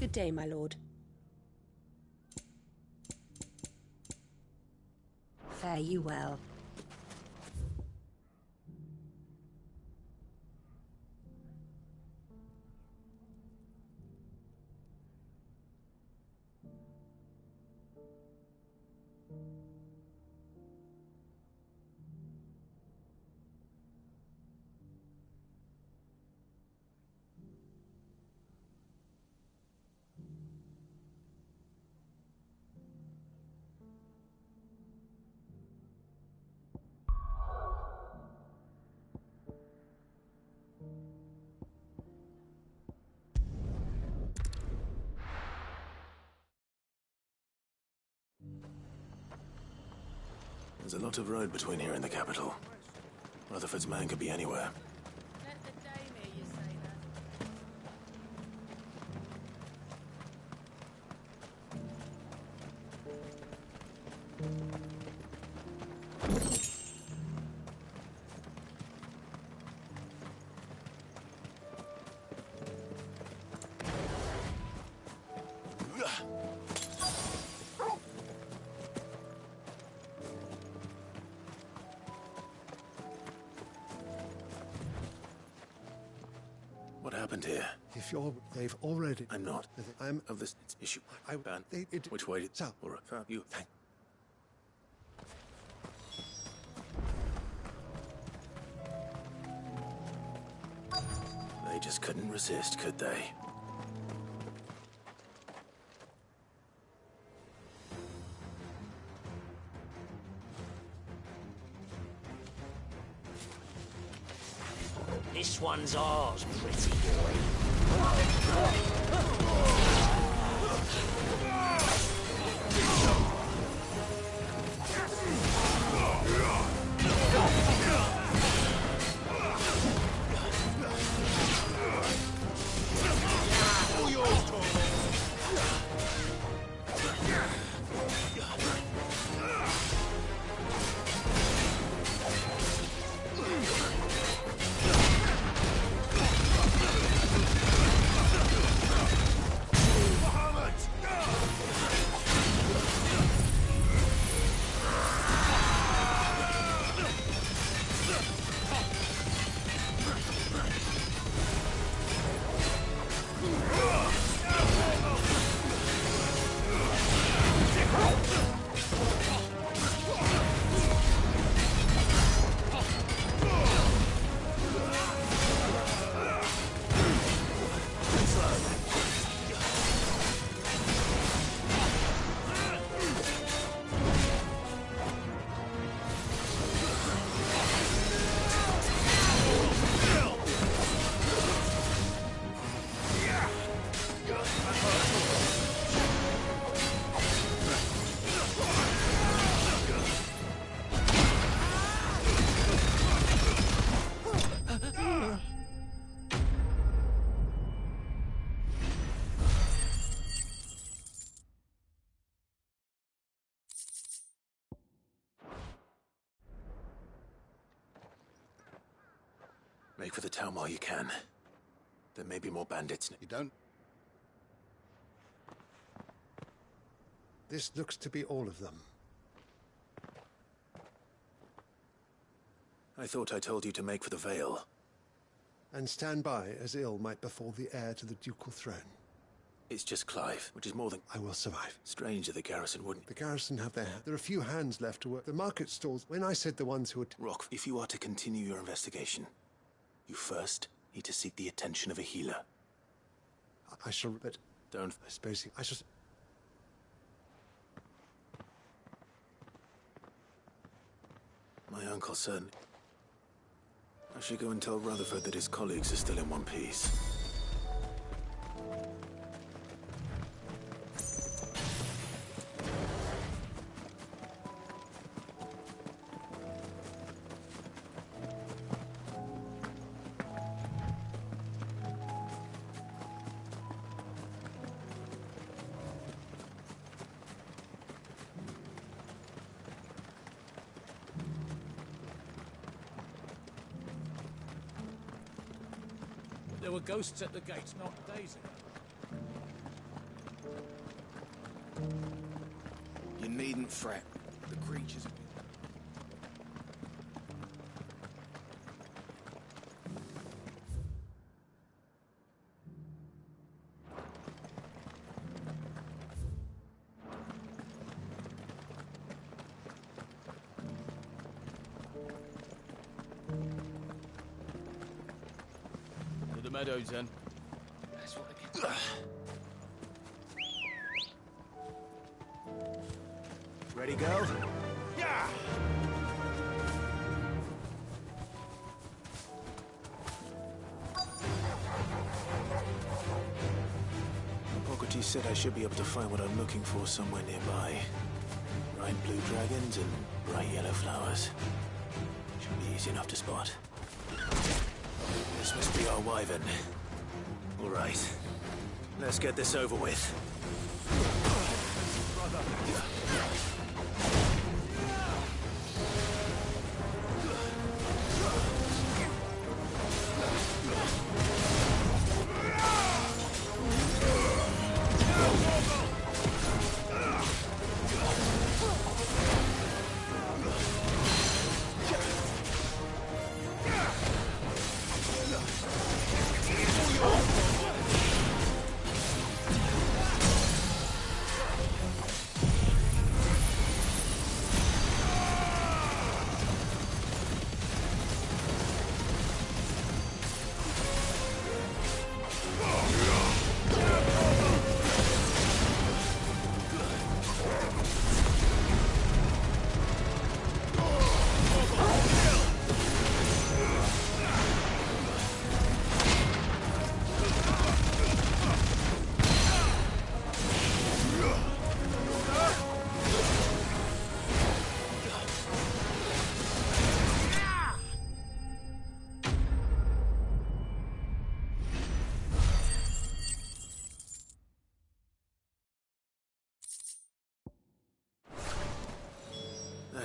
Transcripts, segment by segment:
Good day, my lord. Fare you well. There's a lot of road between here and the capital. Rutherford's man could be anywhere. Let the dame hear you say that. What happened here? If they've already... I'm not. I'm... Of this issue. Ban. It... Which way did... South. All right. You... Thank... They just couldn't resist, could they? This one's ours, pretty boy. Make for the town while you can. There may be more bandits. You don't? This looks to be all of them. I thought I told you to make for the Vale. And stand by as ill might befall the heir to the ducal throne. It's just Clive, which is more than... I will survive. Strange that the garrison wouldn't... The garrison have their... There are few hands left to work. The market stalls, when I said the ones who would... Rock, if you are to continue your investigation, you first need to seek the attention of a healer. I shall... But... Don't... I suppose I shall... My uncle certainly... I should go and tell Rutherford that his colleagues are still in one piece. There were ghosts at the gates not days ago. needn't fret. The creatures have been... To the meadows, then. That's what they get. Ready, go? Yeah! Hippocrates said I should be able to find what I'm looking for somewhere nearby. Bright blue dragons and bright yellow flowers. Should be easy enough to spot. This must be our wyvern. All right. Let's get this over with.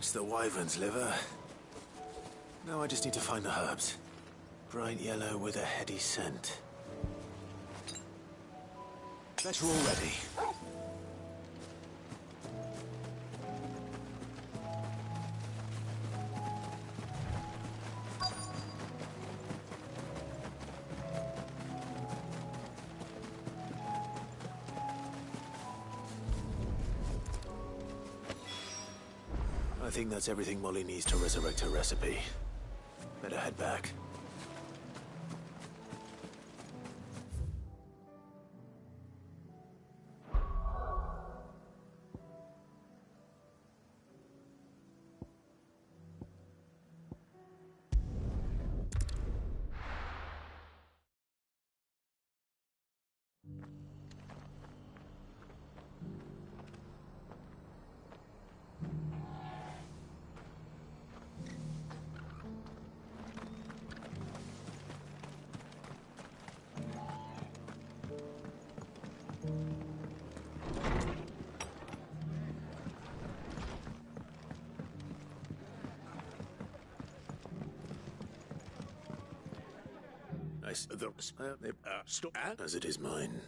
That's the wyvern's liver. Now I just need to find the herbs. Bright yellow with a heady scent. Better already. I think that's everything Molly needs to resurrect her recipe. Better head back. Stop. As it is mine.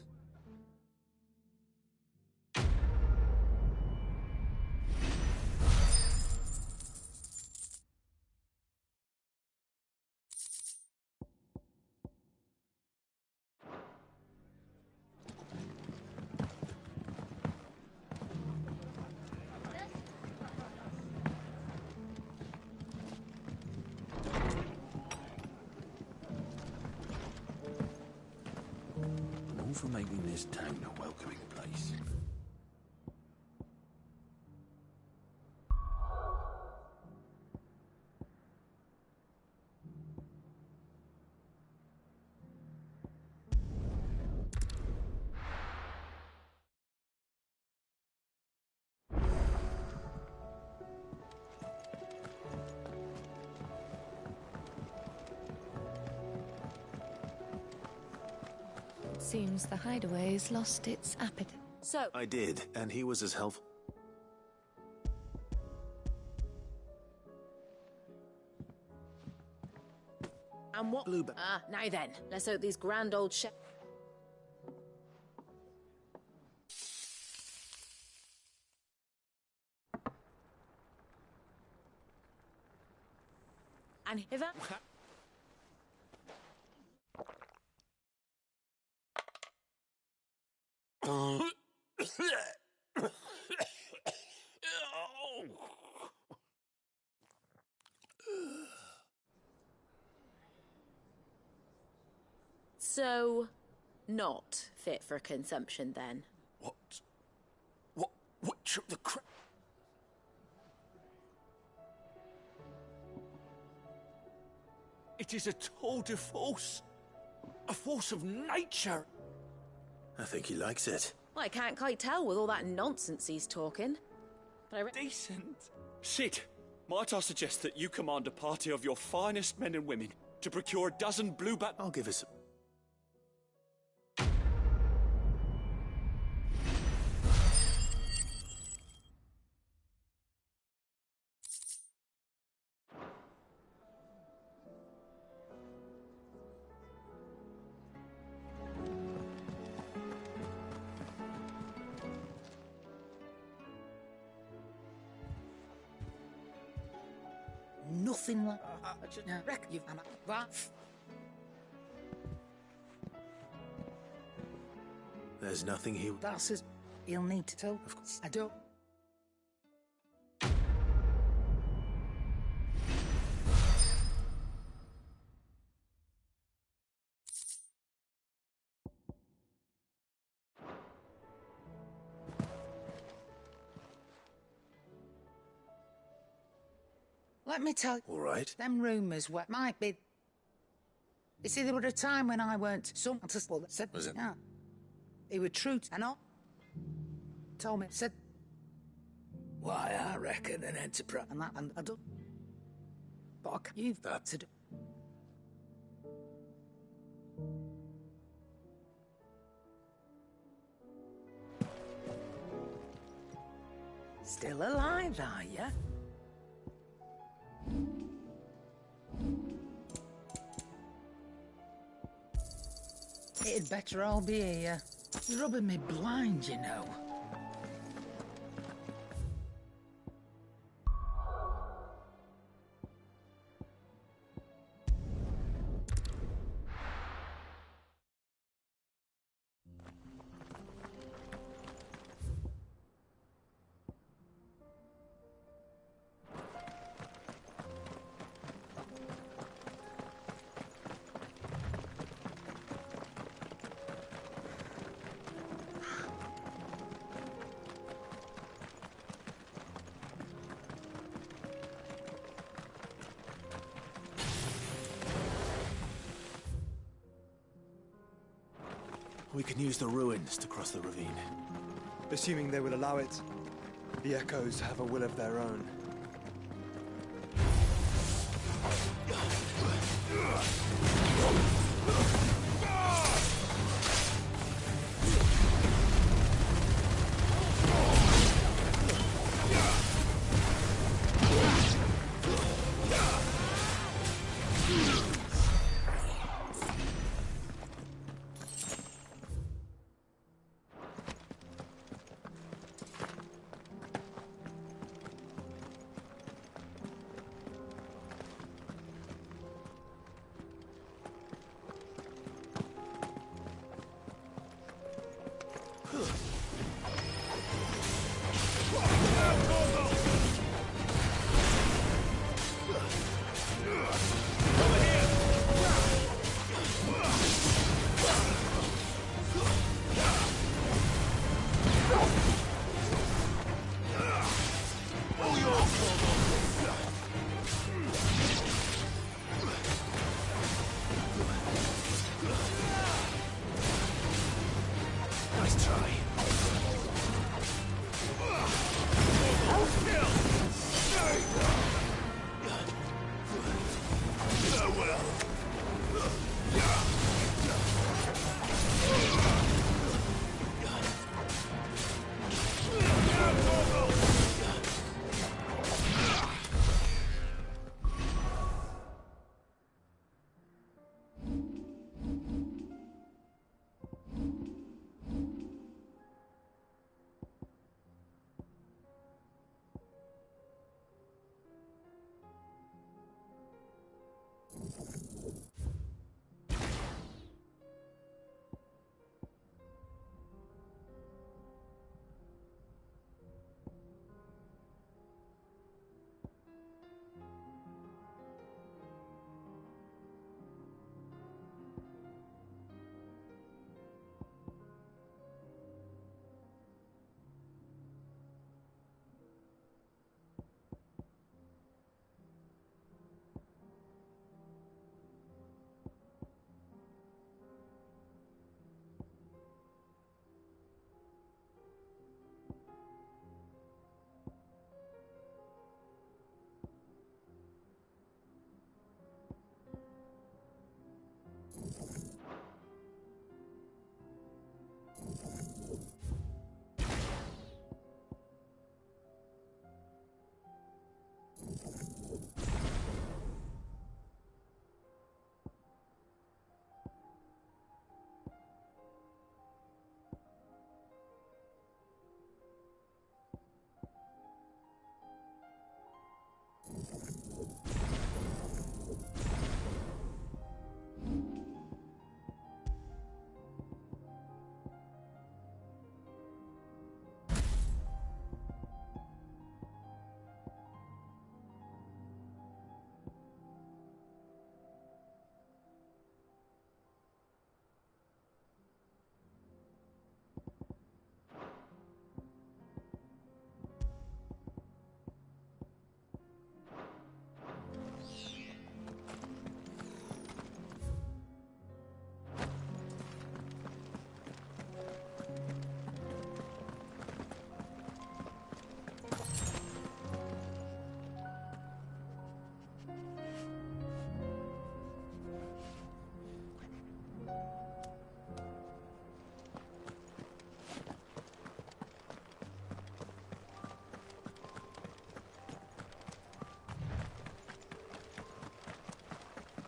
All for making this town a welcoming place. Seems the hideaway's lost its appetite. So, I did, and he was as helpful. and what? Blueberry. Now then, let's hope these grand old chefs. And if I... So, not fit for consumption then? What took the crap? It is a tour de force. A force of nature. I think he likes it. Well, I can't quite tell with all that nonsense he's talking. But I... Decent. Sid, might I suggest that you command a party of your finest men and women to procure a dozen blue bat... I'll give us... Nothing like... I just reckon you've... What? There's nothing he... That's his... He'll need to tell. Of course. I don't... Let me tell you... All right. Them rumours what might be... You see, there was a time when I weren't some... Well, that said... Was it? Yeah. He was true to... And all... Told me, said... Why, I reckon an enterprise... And that, and I don't... But you've got to do... Still alive, are you? It'd better all be here. You're rubbing me blind, you know. We can use the ruins to cross the ravine. Assuming they will allow it. The Echoes have a will of their own. Nice try.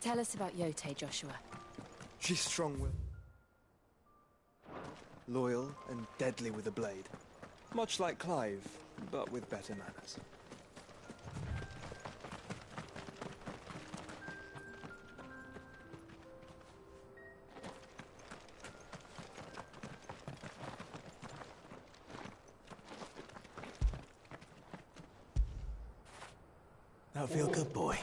Tell us about Yote, Joshua. She's strong-willed, loyal, and deadly with a blade. Much like Clive, but with better manners. That feel good, boy?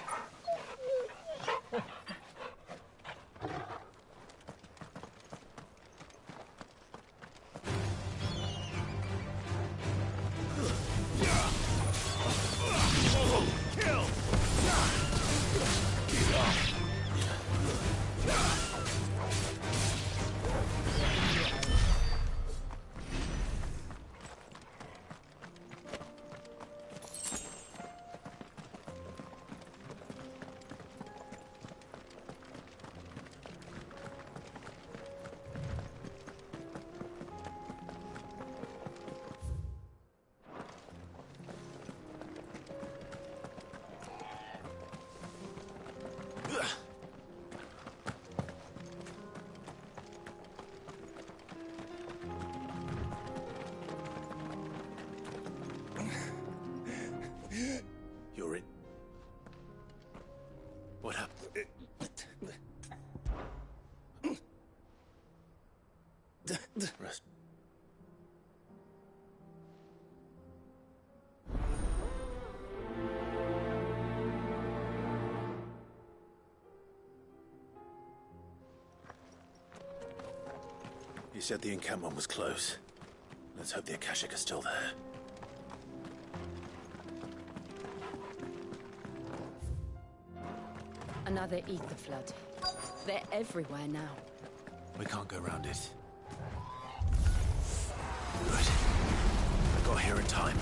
You're in. What happened? Rest. You said the encampment was close. Let's hope the Akashic are still there. Another ether flood. They're everywhere now. We can't go around it. Good. I got here in time.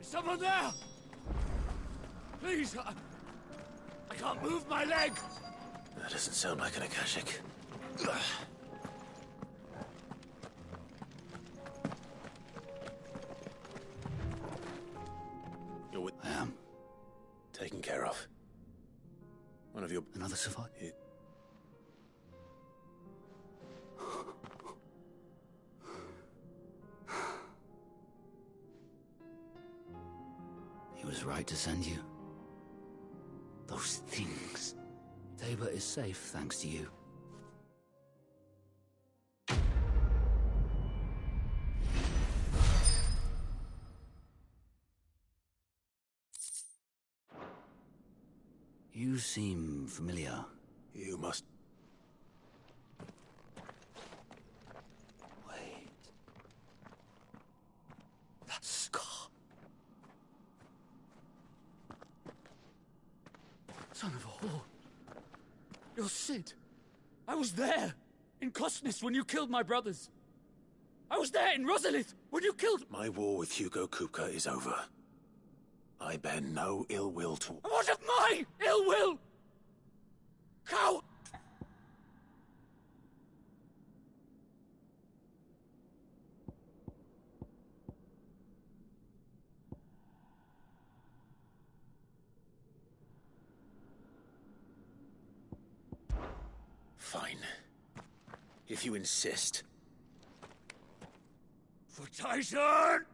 Is someone there? Please, I can't move my leg. That doesn't sound like an Akashic. You're with... I am. Taken care of. One of your... Another survivor? He was right to send you. Those things. Tabor is safe thanks to you. You seem familiar. You must... Wait. That scar. Son of a whore. You're Sid. I was there, in Cosnes, when you killed my brothers. I was there in Rosalith, when you killed... My war with Hugo Kupka is over. I bear no ill will to... What of my ill will? How? Fine. If you insist. For Tyson!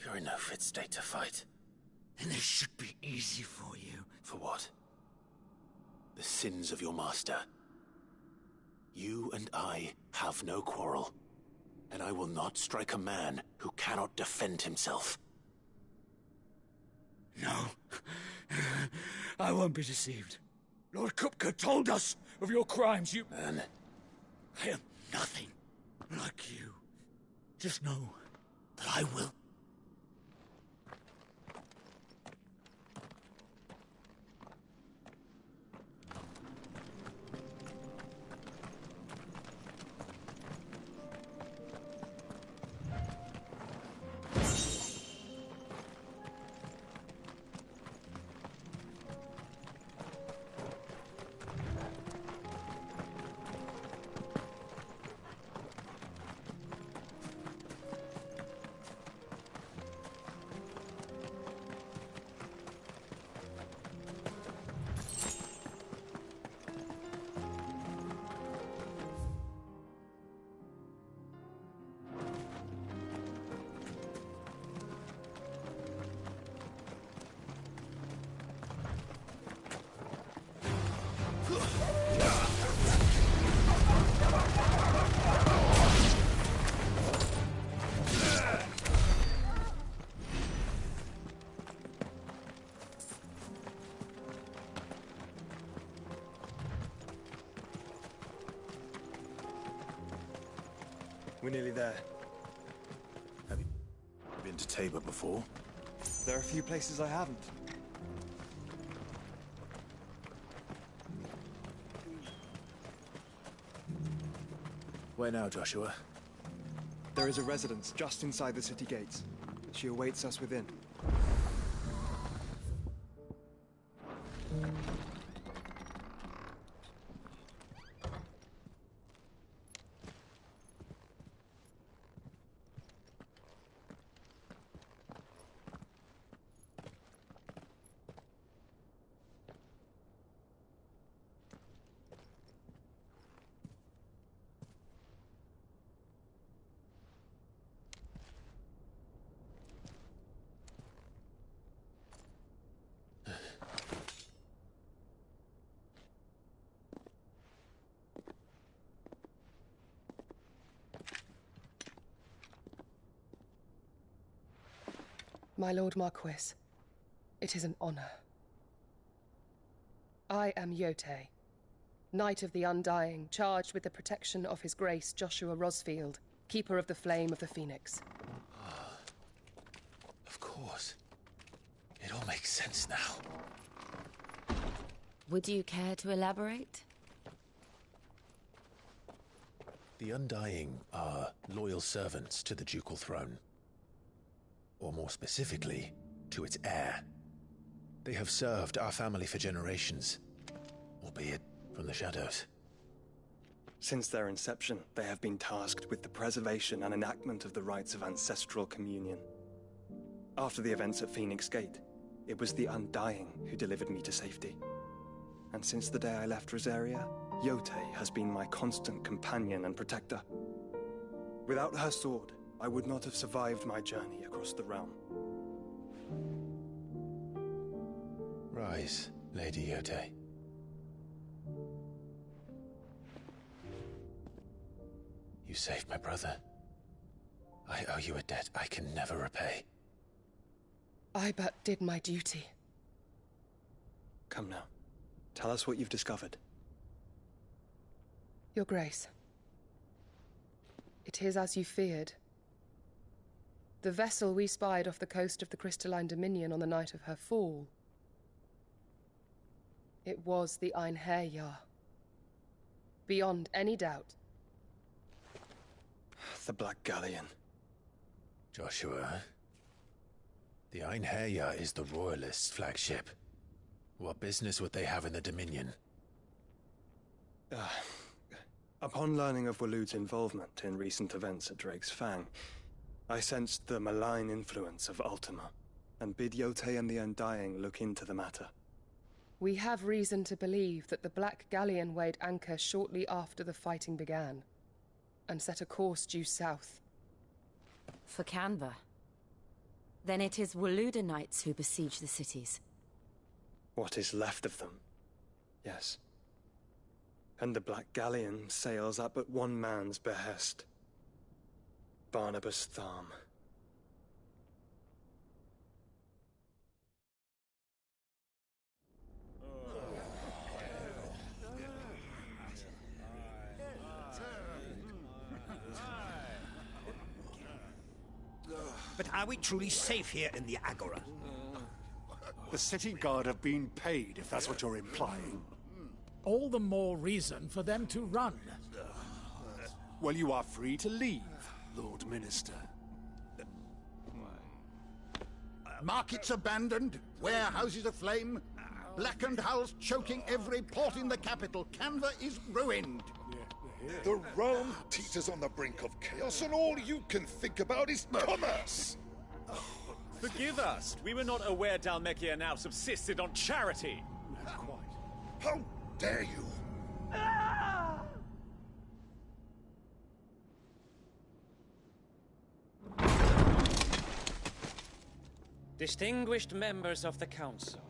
You're in no fit state to fight. Then this should be easy for you. For what? The sins of your master. You and I have no quarrel. And I will not strike a man who cannot defend himself. No. I won't be deceived. Lord Kupka told us of your crimes. Man. I am nothing like you. Just know that I will. We're nearly there. Have you been to Tabor before? There are a few places I haven't. Where now, Joshua? There is a residence just inside the city gates. She awaits us within. My Lord Marquis, it is an honor. I am Yote, Knight of the Undying, charged with the protection of His Grace Joshua Rosfield, Keeper of the Flame of the Phoenix. Of course. It all makes sense now. Would you care to elaborate? The Undying are loyal servants to the ducal throne. Or more specifically, to its heir. They have served our family for generations, albeit from the shadows. Since their inception, they have been tasked with the preservation and enactment of the rites of ancestral communion. After the events at Phoenix Gate, it was the Undying who delivered me to safety. And since the day I left Rosaria, Yote has been my constant companion and protector. Without her sword, I would not have survived my journey across the realm. Rise, Lady Yote. You saved my brother. I owe you a debt I can never repay. I but did my duty. Come now. Tell us what you've discovered. Your Grace. It is as you feared. The vessel we spied off the coast of the Crystalline Dominion on the night of her fall. It was the Einherjar. Beyond any doubt. The Black Galleon. Joshua, the Einherjar is the Royalists' flagship. What business would they have in the Dominion? Upon learning of Waloed's involvement in recent events at Drake's Fang, I sensed the malign influence of Ultima, and bid Yotei and the Undying look into the matter. We have reason to believe that the Black Galleon weighed anchor shortly after the fighting began, and set a course due south. For Canva. Then it is Waloeda Knights who besiege the cities. What is left of them, yes. And the Black Galleon sails at but one man's behest. Barnabas Tharm. But are we truly safe here in the Agora? The city guard have been paid, if that's what you're implying. All the more reason for them to run. Well, you are free to leave, Lord Minister. Markets abandoned, warehouses aflame, blackened hulls choking every port in the capital. Canva is ruined. The realm teeters on the brink of chaos, and all you can think about is commerce! Forgive us! We were not aware Dhalmekia now subsisted on charity! How dare you! Distinguished members of the Council,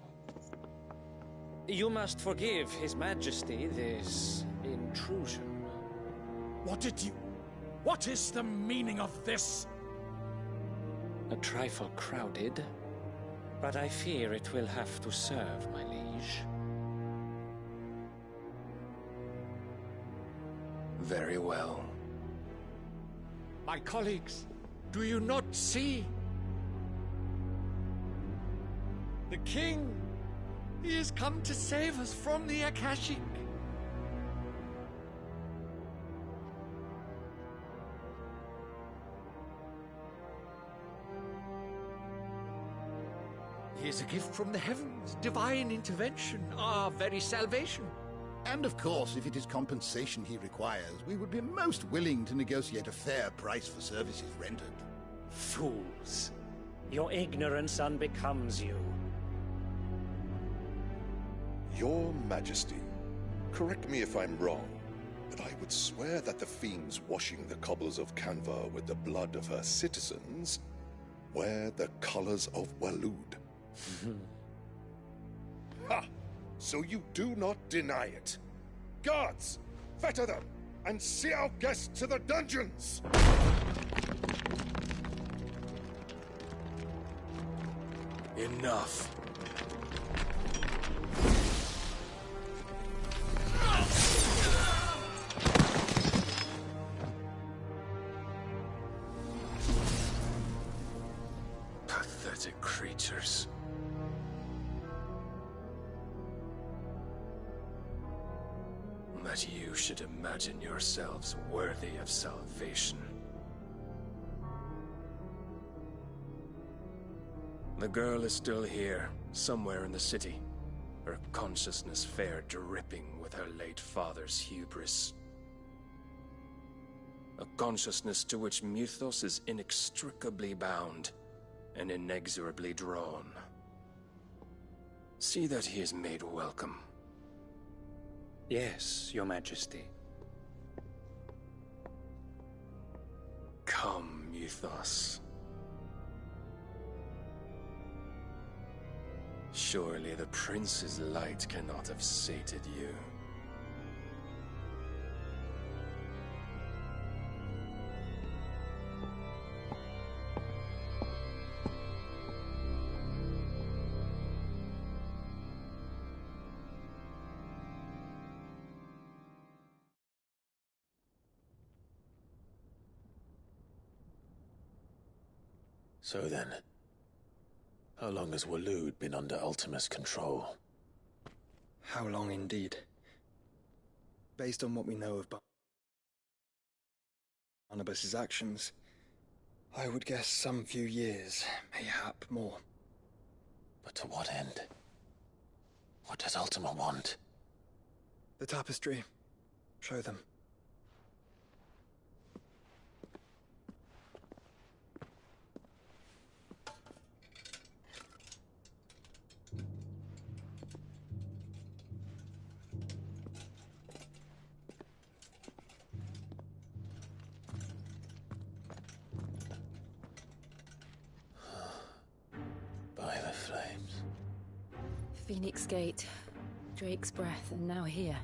you must forgive His Majesty this intrusion. What is the meaning of this? A trifle crowded, but I fear it will have to serve, my liege. Very well. My colleagues, do you not see? The king! He has come to save us from the Akashic! He is a gift from the heavens, divine intervention, our very salvation. And of course, if it is compensation he requires, we would be most willing to negotiate a fair price for services rendered. Fools! Your ignorance unbecomes you. Your Majesty, correct me if I'm wrong, but I would swear that the fiends washing the cobbles of Canva with the blood of her citizens wear the colors of Waloed. Ha! So you do not deny it. Guards, fetter them, and see our guests to the dungeons! Enough. Pathetic creatures. That you should imagine yourselves worthy of salvation. The girl is still here, somewhere in the city, her consciousness fair dripping with her late father's hubris. A consciousness to which Mythos is inextricably bound and inexorably drawn. See that he is made welcome. Yes, Your Majesty. Come, Mythos. Surely the prince's light cannot have sated you. So then, how long has Waloed been under Ultima's control? How long indeed? Based on what we know of Barnabas's actions, I would guess some few years, mayhap more. But to what end? What does Ultima want? The tapestry. Show them. Phoenix Gate, Drake's Breath, and now here.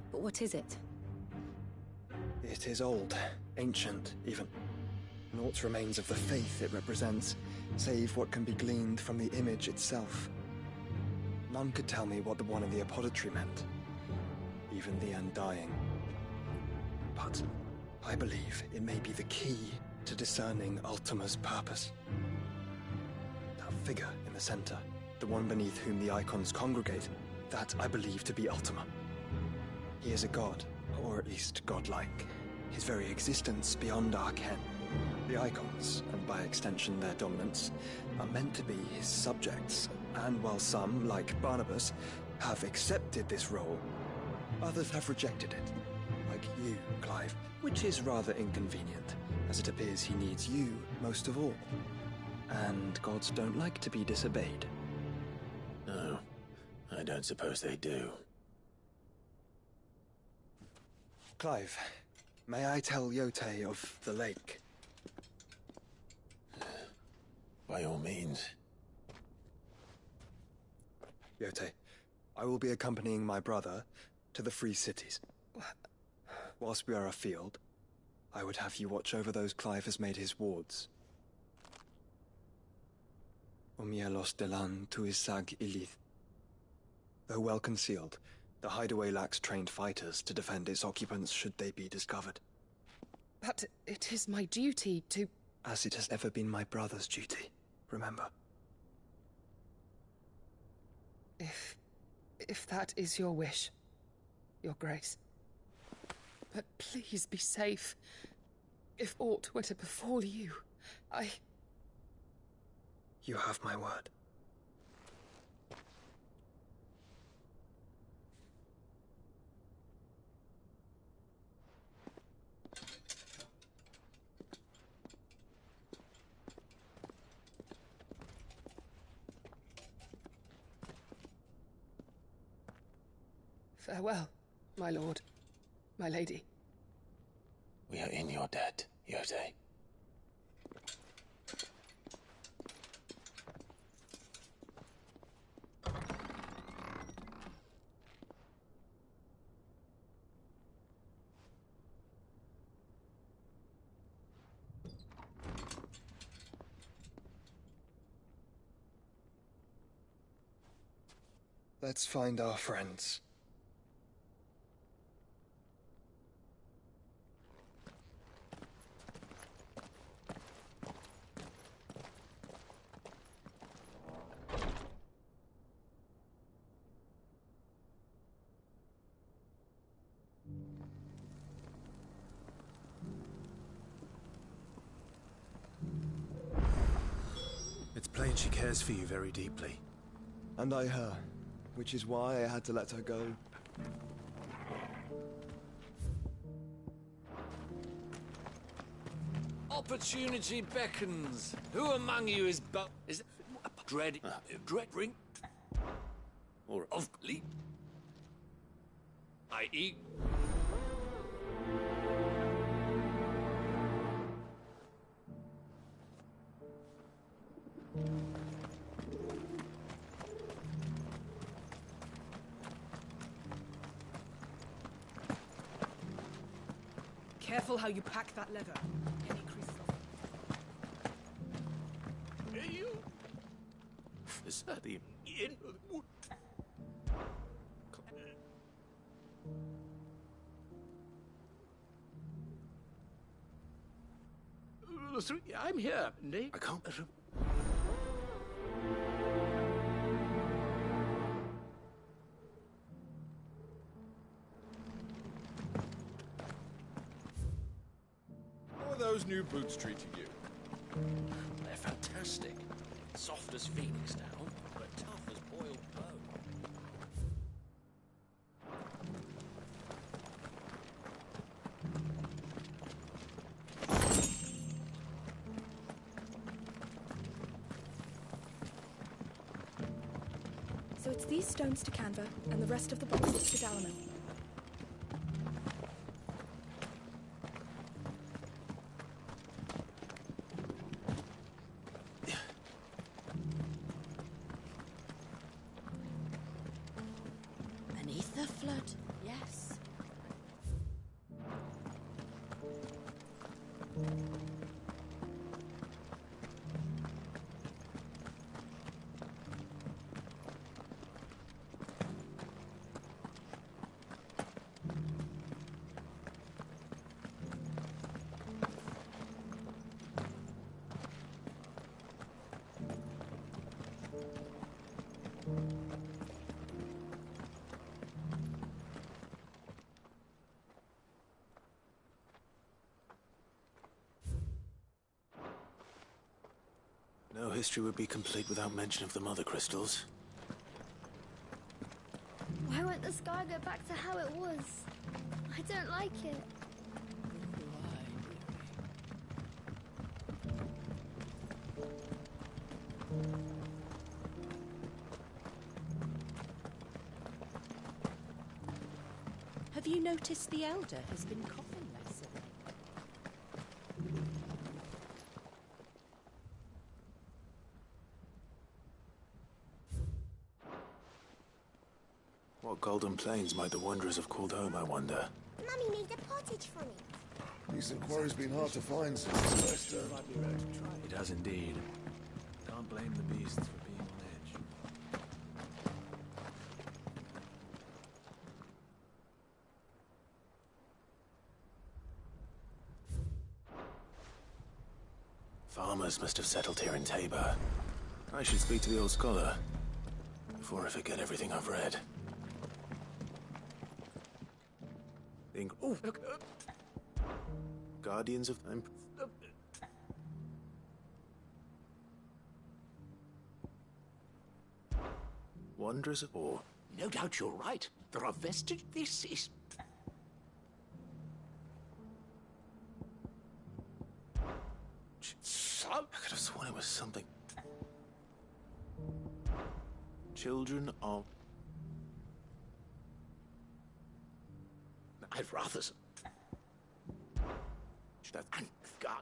But what is it? It is old, ancient, even. Naught remains of the faith it represents, save what can be gleaned from the image itself. None could tell me what the one in the apothecary meant, even the Undying. But I believe it may be the key to discerning Ultima's purpose. That figure in the center, the one beneath whom the icons congregate, that I believe to be Ultima. He is a god, or at least godlike. His very existence beyond our ken. The icons, and by extension their dominants, are meant to be his subjects, and while some, like Barnabas, have accepted this role, others have rejected it. Like you, Clive, which is rather inconvenient, as it appears he needs you most of all. And gods don't like to be disobeyed. No, I don't suppose they do. Clive, may I tell Yote of the lake? By all means. Yote, I will be accompanying my brother to the Free Cities. Whilst we are afield, I would have you watch over those Clive has made his wards. Omielos delan tuisag ilith. Though well concealed, the hideaway lacks trained fighters to defend its occupants should they be discovered. But it is my duty to... As it has ever been my brother's duty, remember. If that is your wish, Your Grace. But please be safe. If aught were to befall you, You have my word. Farewell, my lord, my lady. We are in your debt, Yote. Let's find our friends. It's plain she cares for you very deeply. And I her, which is why I had to let her go. Opportunity beckons. Who among you is dread ring? Or of leap? I.e. Careful how you pack that leather. Any creases Are you? Is that the in? I'm here, Nate. I can't. How are those new boots treating you? They're fantastic. Soft as phoenix down, but tough as boiled bone. So it's these stones to Canva, and the rest of the boxes to Dalaman. Beneath the flood, yes. No history would be complete without mention of the Mother Crystals. Why won't the sky go back to how it was? I don't like it. Have you noticed the Elder has been coughing less of late? What golden plains might the Wanderers have called home, I wonder? Mummy made a pottage from it. Decent quarry's been hard to find since the Stone. It has indeed. Can't blame the beasts for being on edge. Farmers must have settled here in Tabor. I should speak to the old scholar before I forget everything I've read. Guardians of Time. Wanderers of War. No doubt you're right. There are vestiges. This is... I could have sworn it was something. Children of... I'd rather... That's... God,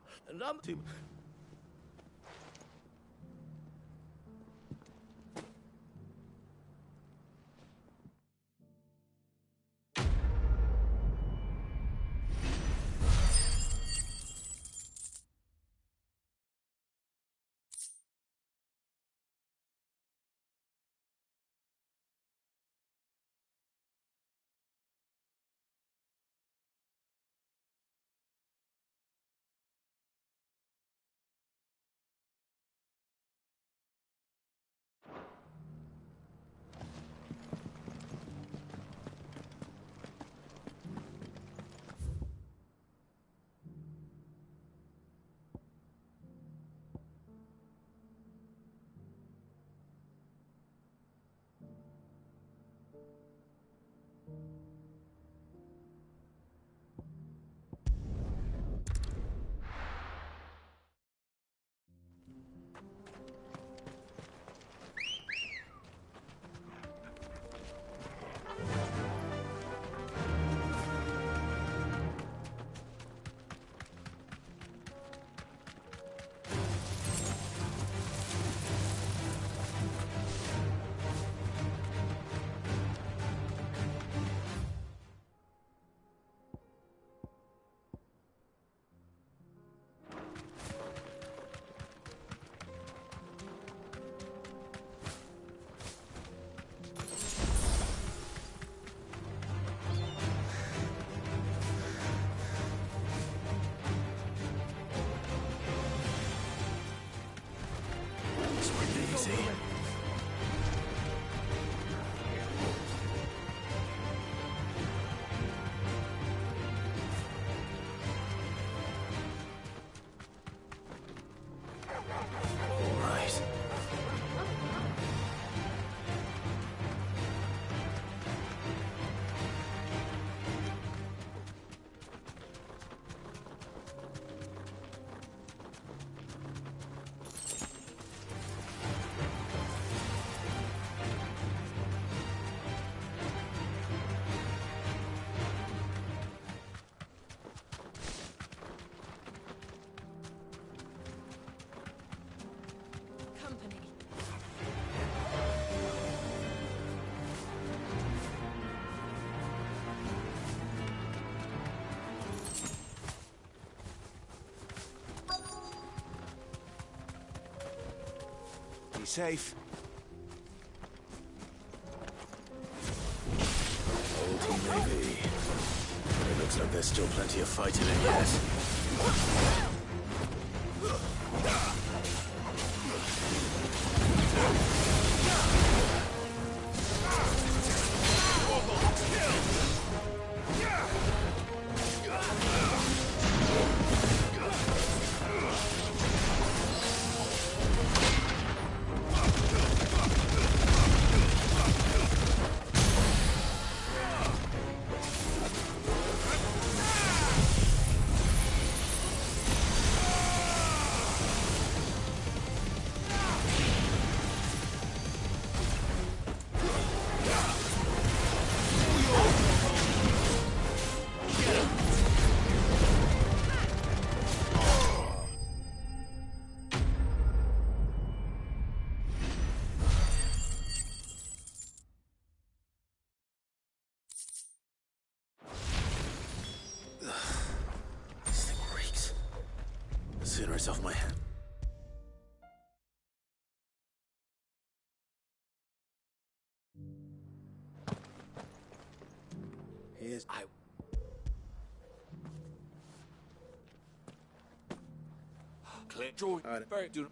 Be safe. Old he may be. It looks like there's still plenty of fight in it yet. Sooner it's off my hand. Here's Clear. Joy. Very do.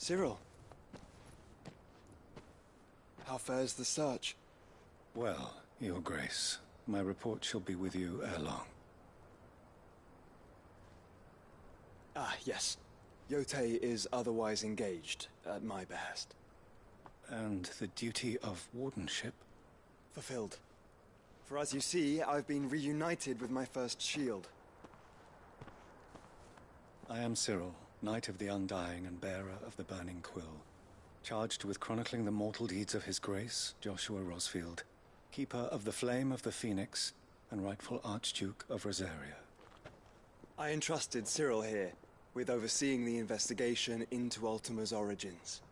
Cyril. How fares the search? Well, Your Grace, my report shall be with you ere long. Ah, yes. Yotei is otherwise engaged, at my behest. And the duty of wardenship? Fulfilled. For as you see, I've been reunited with my first shield. I am Cyril, Knight of the Undying and bearer of the Burning Quill, charged with chronicling the mortal deeds of His Grace, Joshua Rosfield, Keeper of the Flame of the Phoenix, and rightful Archduke of Rosaria. I entrusted Cyril here with overseeing the investigation into Ultima's origins.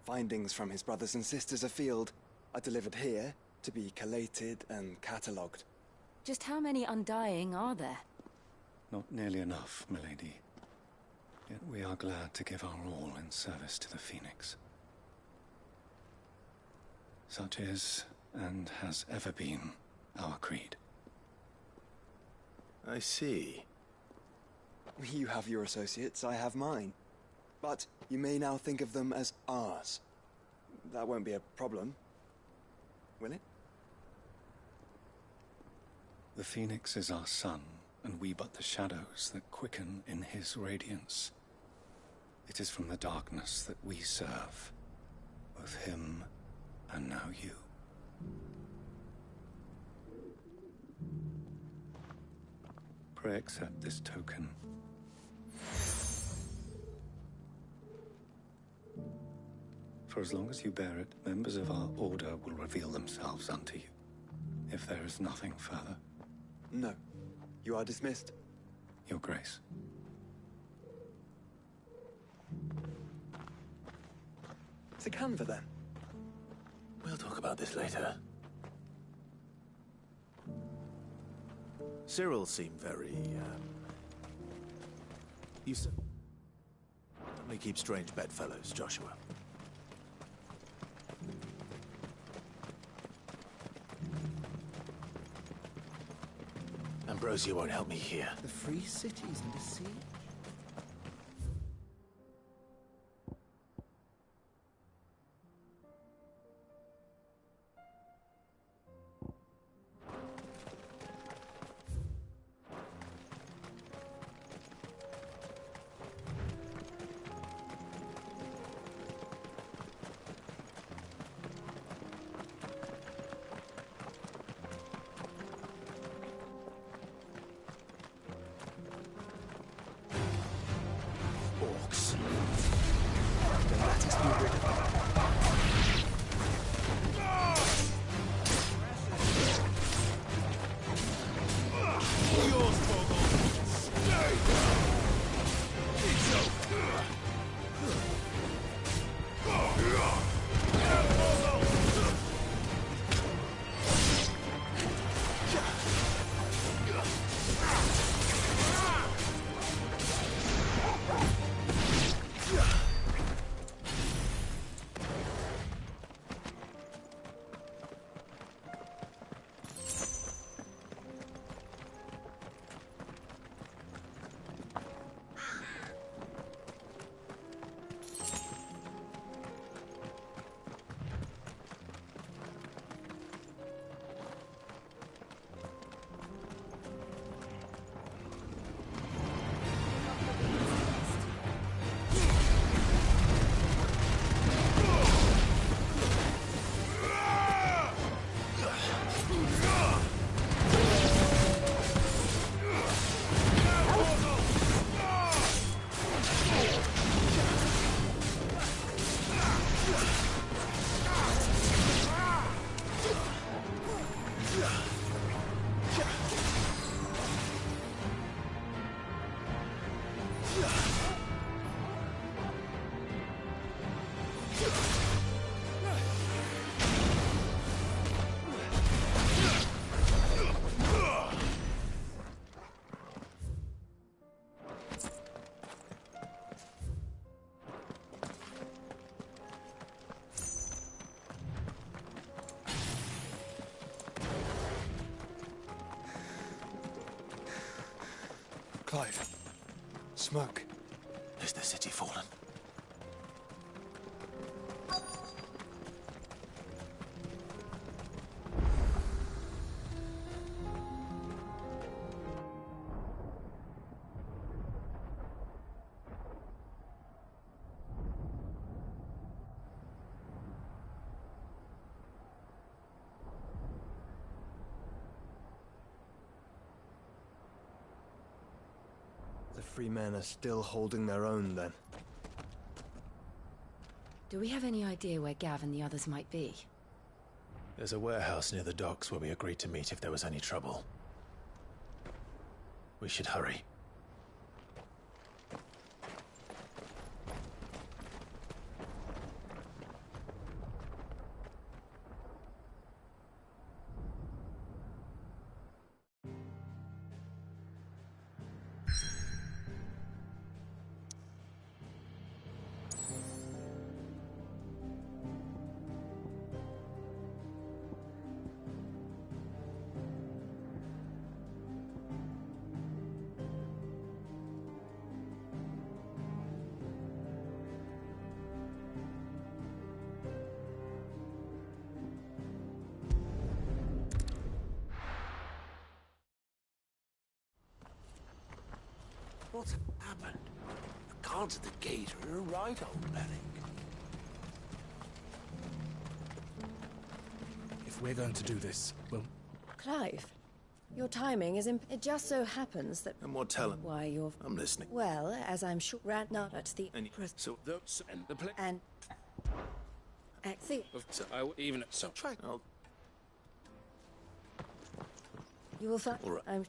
Findings from his brothers and sisters afield are delivered here to be collated and catalogued. Just how many Undying are there? Not nearly enough, milady. Yet we are glad to give our all in service to the Phoenix. Such is, and has ever been, our creed. I see. You have your associates, I have mine. But you may now think of them as ours. That won't be a problem, will it? The Phoenix is our sun, and we but the shadows that quicken in his radiance. It is from the darkness that we serve, both him and now you. Pray accept this token. For as long as you bear it, members of our order will reveal themselves unto you. If there is nothing further. No. You are dismissed. Your Grace. To Canva, then. We'll talk about this later. Cyril seemed very, You certainly keep strange bedfellows, Joshua. Ambrosia won't help me here. The free city's under siege. Clive. Smoke. Is the city fallen? The free men are still holding their own, then. Do we have any idea where Gav and the others might be? There's a warehouse near the docks where we agreed to meet if there was any trouble. We should hurry. What's happened? The guards at the gate are right, old Beric. If we're going to do this, well... Clive, your timing is It just so happens that... And more talent. Why, you're... I'm listening. Well, as I'm sure... Not at the... So those and the play... And... At the... So even so... Try... You will find... All right. I'm...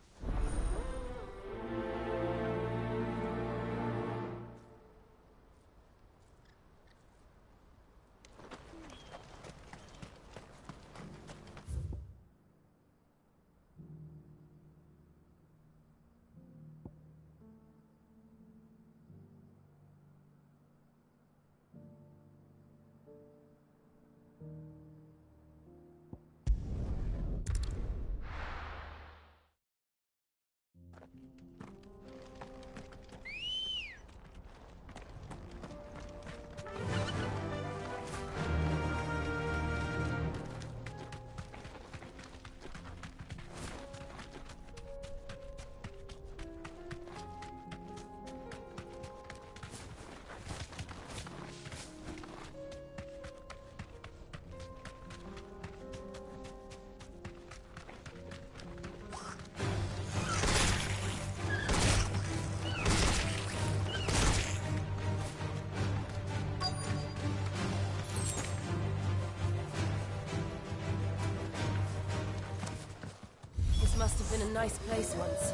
must have been a nice place once.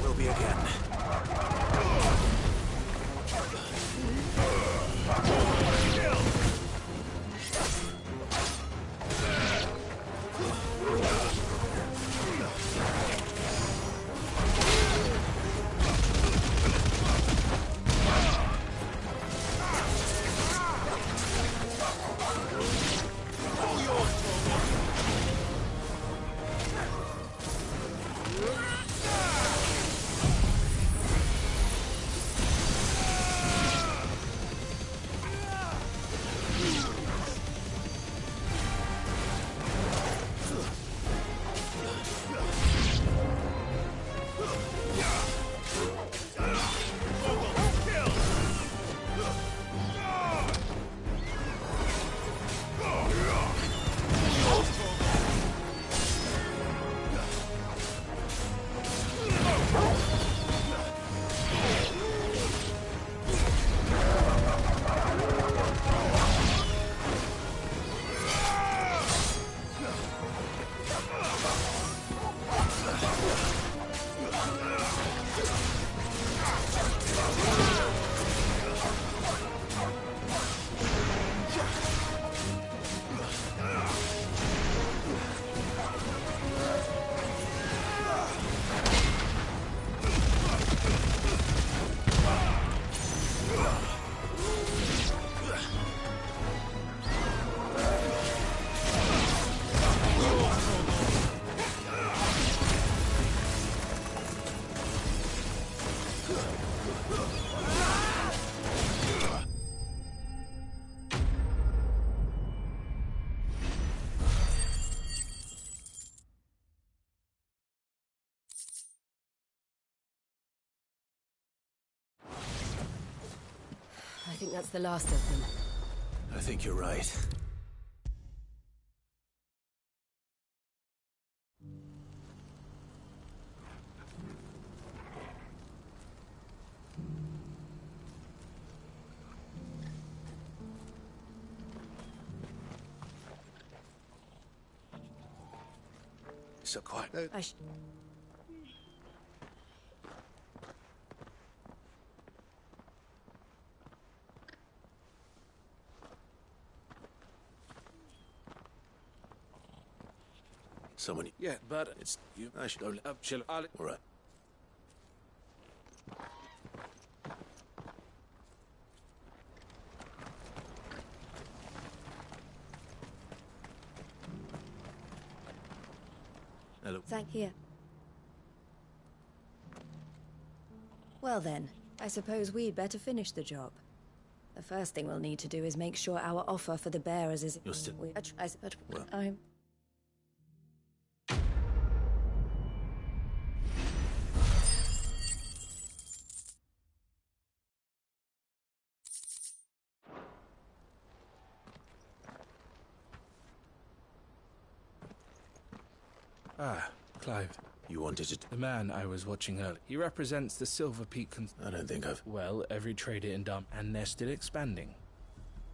Will be again. I think that's the last of them. I think you're right. So quiet. Someone. Yeah, but it's you. I should only. Chill. All right. Hello. Thank you. Well then, I suppose we'd better finish the job. The first thing we'll need to do is make sure our offer for the bearers is... You're still... I'm... Ah, Clive. You wanted to... The man I was watching earlier. He represents the Silver Peak... I don't think I've... Well, every trader in Dum... And they're still expanding.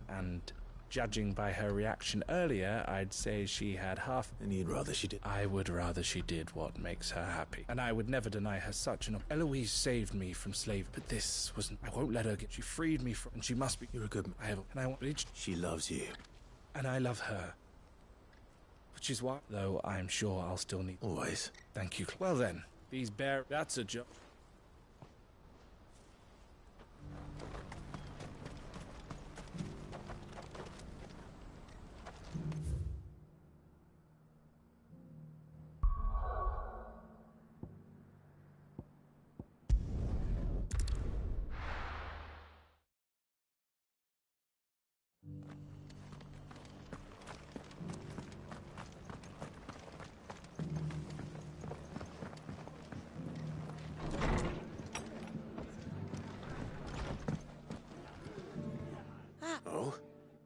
And judging by her reaction earlier, I'd say she had half... And you'd rather she did... I would rather she did what makes her happy. And I would never deny her such an... Eloise saved me from slavery, but this wasn't... I won't let her get... She freed me from... And she must be... You're a good... I have... And I want... She loves you. And I love her. Which is why, though I'm sure I'll still need... Always. Thank you. Well then, these that's a job.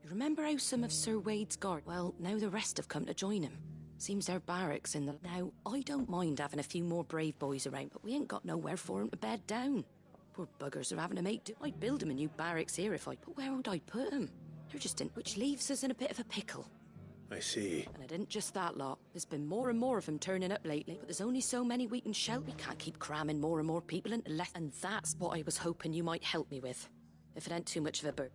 Remember how some of Sir Wade's guard... Well, now the rest have come to join him. Seems their barracks in the... Now, I don't mind having a few more brave boys around, but we ain't got nowhere for 'em to bed down. Poor buggers are having to make do. I'd build 'em a new barracks here if I... But where would I put 'em? They're just in... Which leaves us in a bit of a pickle. I see. And it ain't just that lot. There's been more and more of them turning up lately, but there's only so many we can shelter. We can't keep cramming more and more people into less. And that's what I was hoping you might help me with. If it ain't too much of a burden.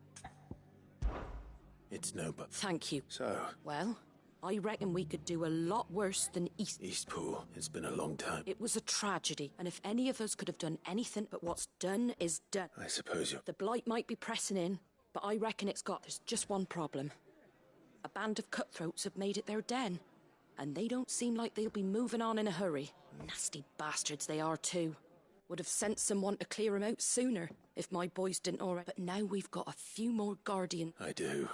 It's no but. Thank you. So? Well, I reckon we could do a lot worse than Eastpool. It's been a long time. It was a tragedy, and if any of us could have done anything, but what's done is done. I suppose you're... The blight might be pressing in, but I reckon there's just one problem. A band of cutthroats have made it their den, and they don't seem like they'll be moving on in a hurry. Nasty bastards they are too. Would have sent someone to clear 'em out sooner, if my boys didn't already. But now we've got a few more guardian... I do.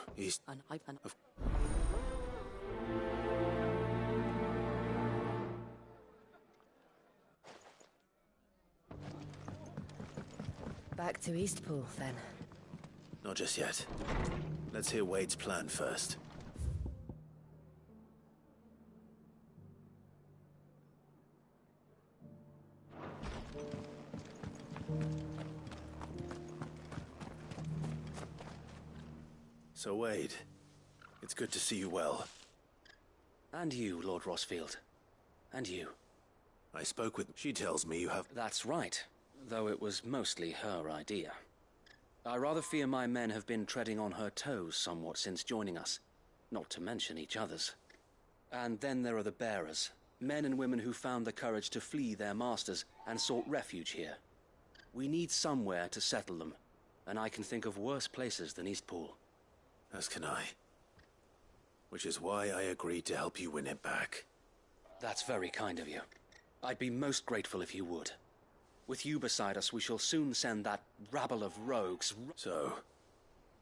Back to Eastpool, then. Not just yet. Let's hear Wade's plan first. So, Wade, it's good to see you well. And you, Lord Rosfield. And you. I spoke with... She tells me you have... That's right, though it was mostly her idea. I rather fear my men have been treading on her toes somewhat since joining us, not to mention each other's. And then there are the bearers, men and women who found the courage to flee their masters and sought refuge here. We need somewhere to settle them, and I can think of worse places than Eastpool. As can I. Which is why I agreed to help you win it back. That's very kind of you. I'd be most grateful if you would. With you beside us, we shall soon send that rabble of rogues... So,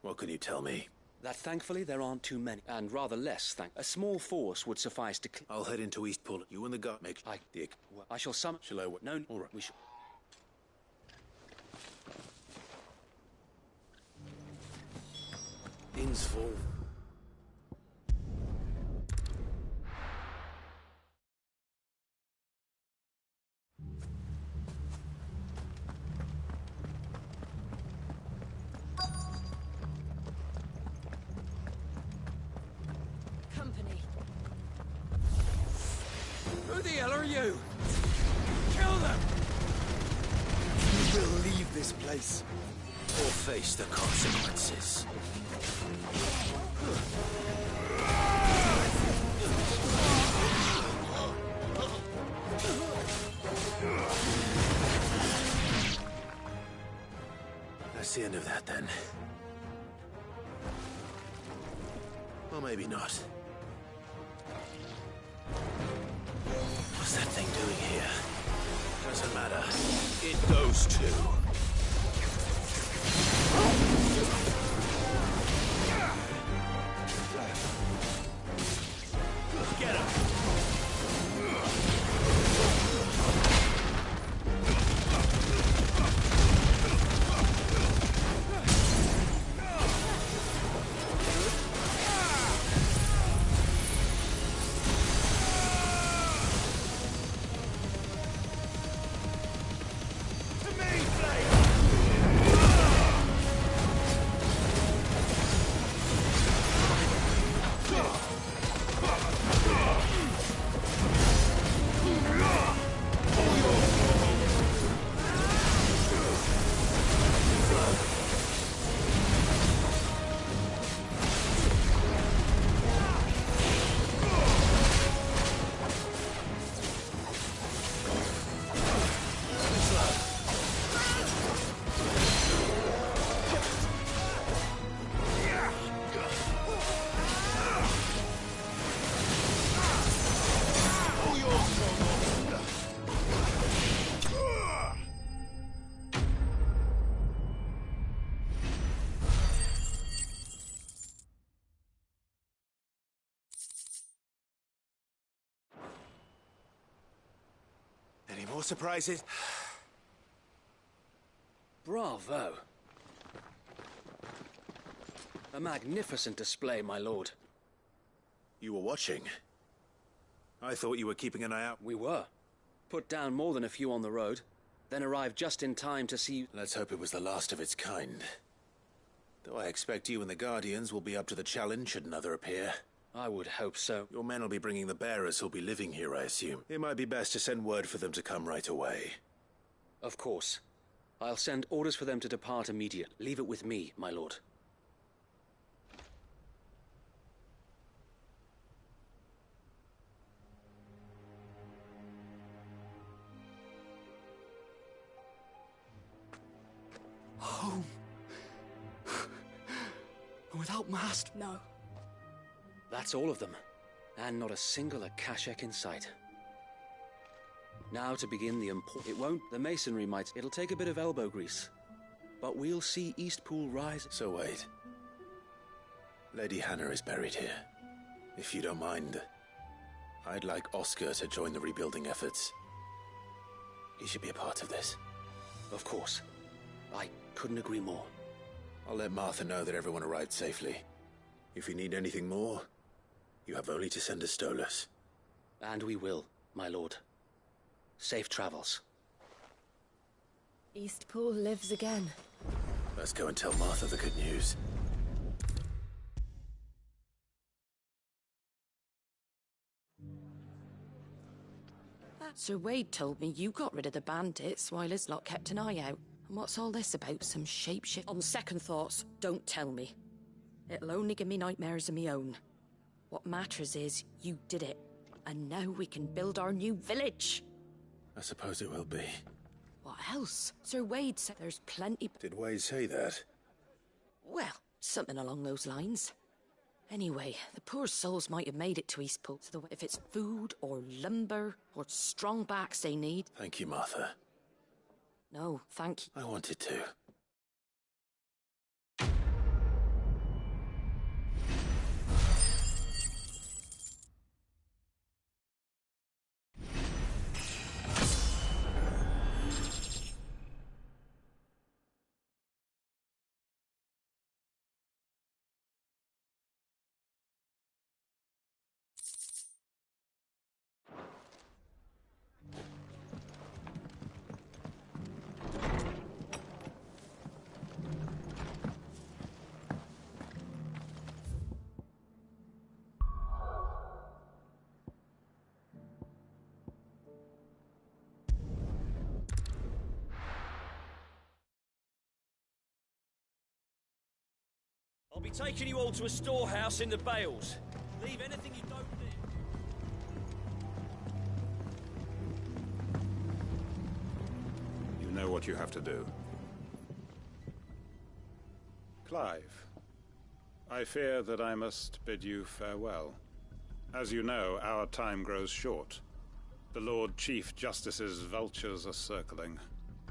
what can you tell me? That thankfully there aren't too many, and rather less A small force would suffice to... I'll head into Eastpool. You and the guard make... I shall summon... Shall I... No, all right. We shall... Inn's full. Company. Who the hell are you? Kill them! You will leave this place, or face the consequences. That's the end of that, then. Or maybe not. What's that thing doing here? Doesn't matter. It goes too. Get him! Any more surprises? Bravo! A magnificent display, my lord. You were watching? I thought you were keeping an eye out. We were. Put down more than a few on the road, then arrived just in time to see... Let's hope it was the last of its kind. Though I expect you and the Guardians will be up to the challenge should another appear. I would hope so. Your men will be bringing the bearers who'll be living here, I assume. It might be best to send word for them to come right away. Of course. I'll send orders for them to depart immediately. Leave it with me, my lord. Home. Without mast? No. That's all of them. And not a single Akashak in sight. Now to begin the It won't. The masonry might. It'll take a bit of elbow grease. But we'll see Eastpool rise. So wait. Lady Hannah is buried here. If you don't mind, I'd like Oscar to join the rebuilding efforts. He should be a part of this. Of course. I couldn't agree more. I'll let Martha know that everyone arrived safely. If you need anything more, you have only to send a Stolas. And we will, my lord. Safe travels. Eastpool lives again. Let's go and tell Martha the good news. Sir Wade told me you got rid of the bandits while his lot kept an eye out. And what's all this about? Some shapeshift? On second thoughts, don't tell me. It'll only give me nightmares of me own. What matters is, you did it. And now we can build our new village. I suppose it will be. What else? Sir Wade said there's plenty... Did Wade say that? Well, something along those lines. Anyway, the poor souls might have made it to Eastpool. So if it's food, or lumber, or strong backs they need... Thank you, Martha. No, thank you. I wanted to. I'll be taking you all to a storehouse in the Bales. Leave anything you don't need. You know what you have to do. Clive, I fear that I must bid you farewell. As you know, our time grows short. The Lord Chief Justice's vultures are circling.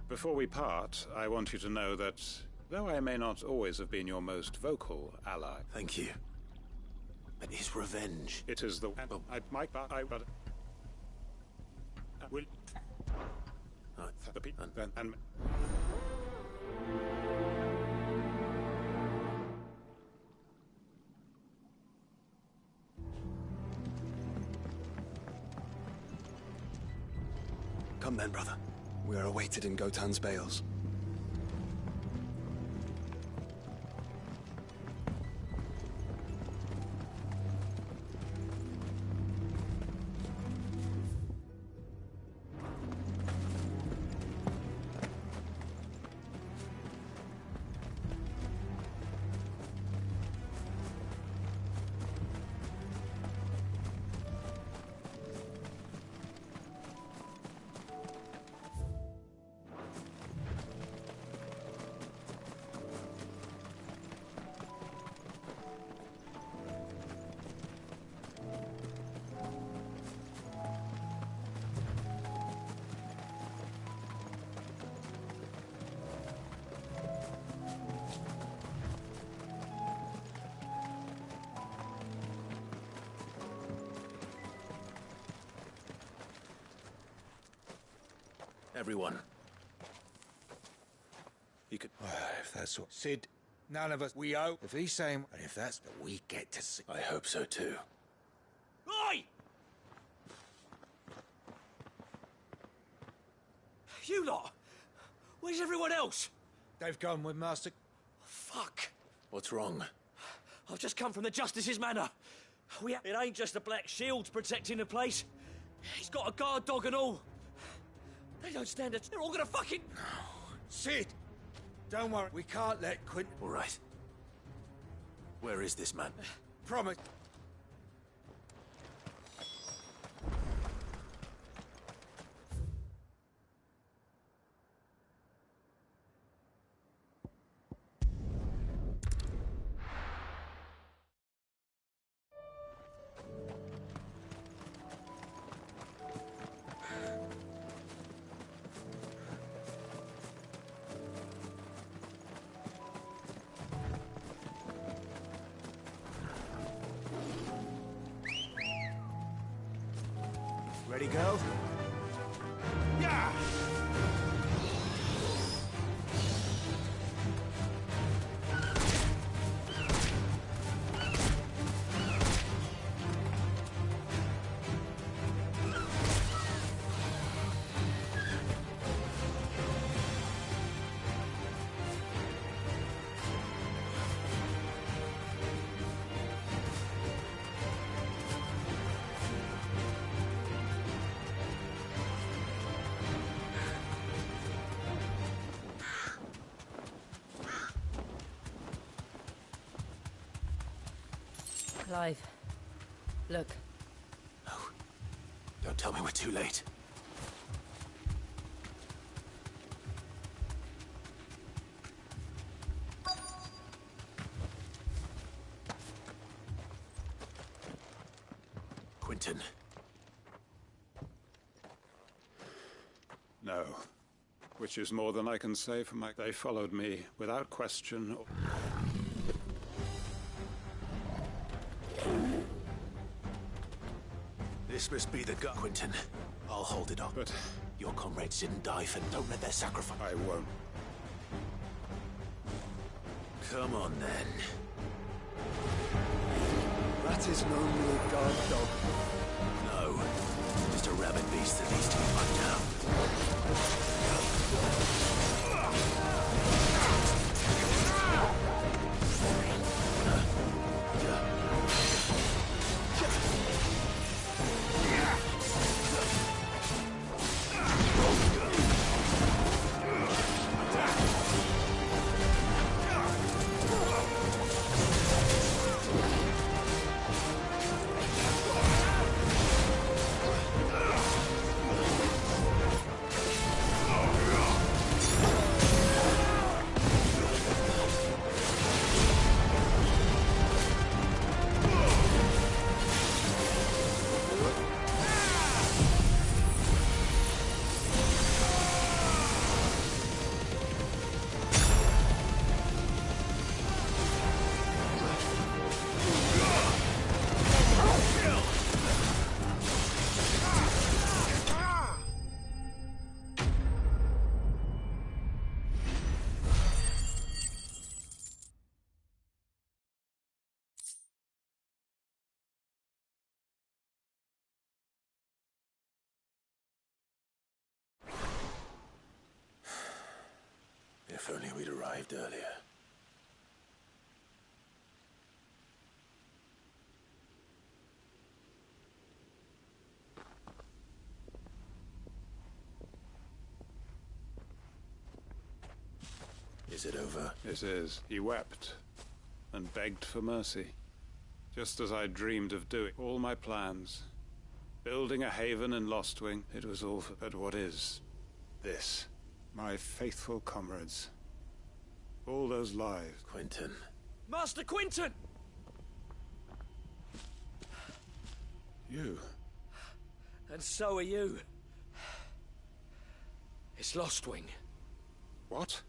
Before we part, I want you to know that though I may not always have been your most vocal ally... Thank you. But his revenge... It is the... will... Come then, brother. We are awaited in Gotan's Bales. Everyone. You could... if that's what... Sid, none of us... We owe... If he's saying... And if that's what we get to see... I hope so too. Oi! You lot! Where's everyone else? They've gone with Master... Fuck! What's wrong? I've just come from the Justice's manor. It ain't just the Black Shields protecting the place. He's got a guard dog and all. They don't stand it. They're all gonna fucking... Sid! Don't worry, we can't let Quint... All right. Where is this man? Promise. Ready, girl? Yeah! Clive, look. No. Don't tell me we're too late. Quentin. No. Which is more than I can say for my... They followed me without question. This must be the gut, Quentin. I'll hold it up. But... Your comrades didn't die for... Don't let their sacrifice... I won't. Come on, then. That is no mere guard dog. No. Just a rabid beast that needs to be put down. If only we'd arrived earlier. Is it over? It is. He wept and begged for mercy. Just as I dreamed of doing. All my plans. Building a haven in Lostwing. It was all for... But what is this? My faithful comrades. All those lives. Quentin. Master Quentin! You. And so are you. It's Lostwing. What?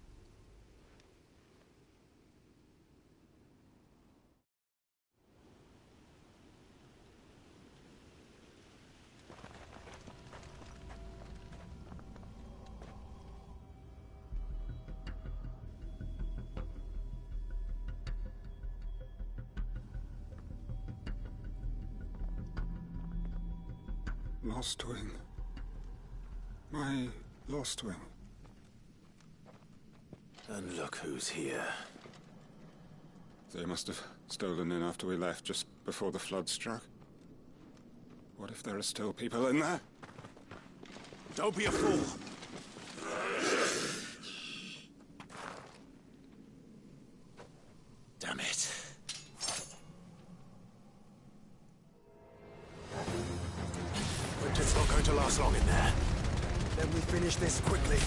Lostwing. My Lostwing. And look who's here. They must have stolen in after we left, just before the flood struck. What if there are still people in there? Don't be a fool! Damn it. Quinton's not going to last long in there. Then we finish this quickly.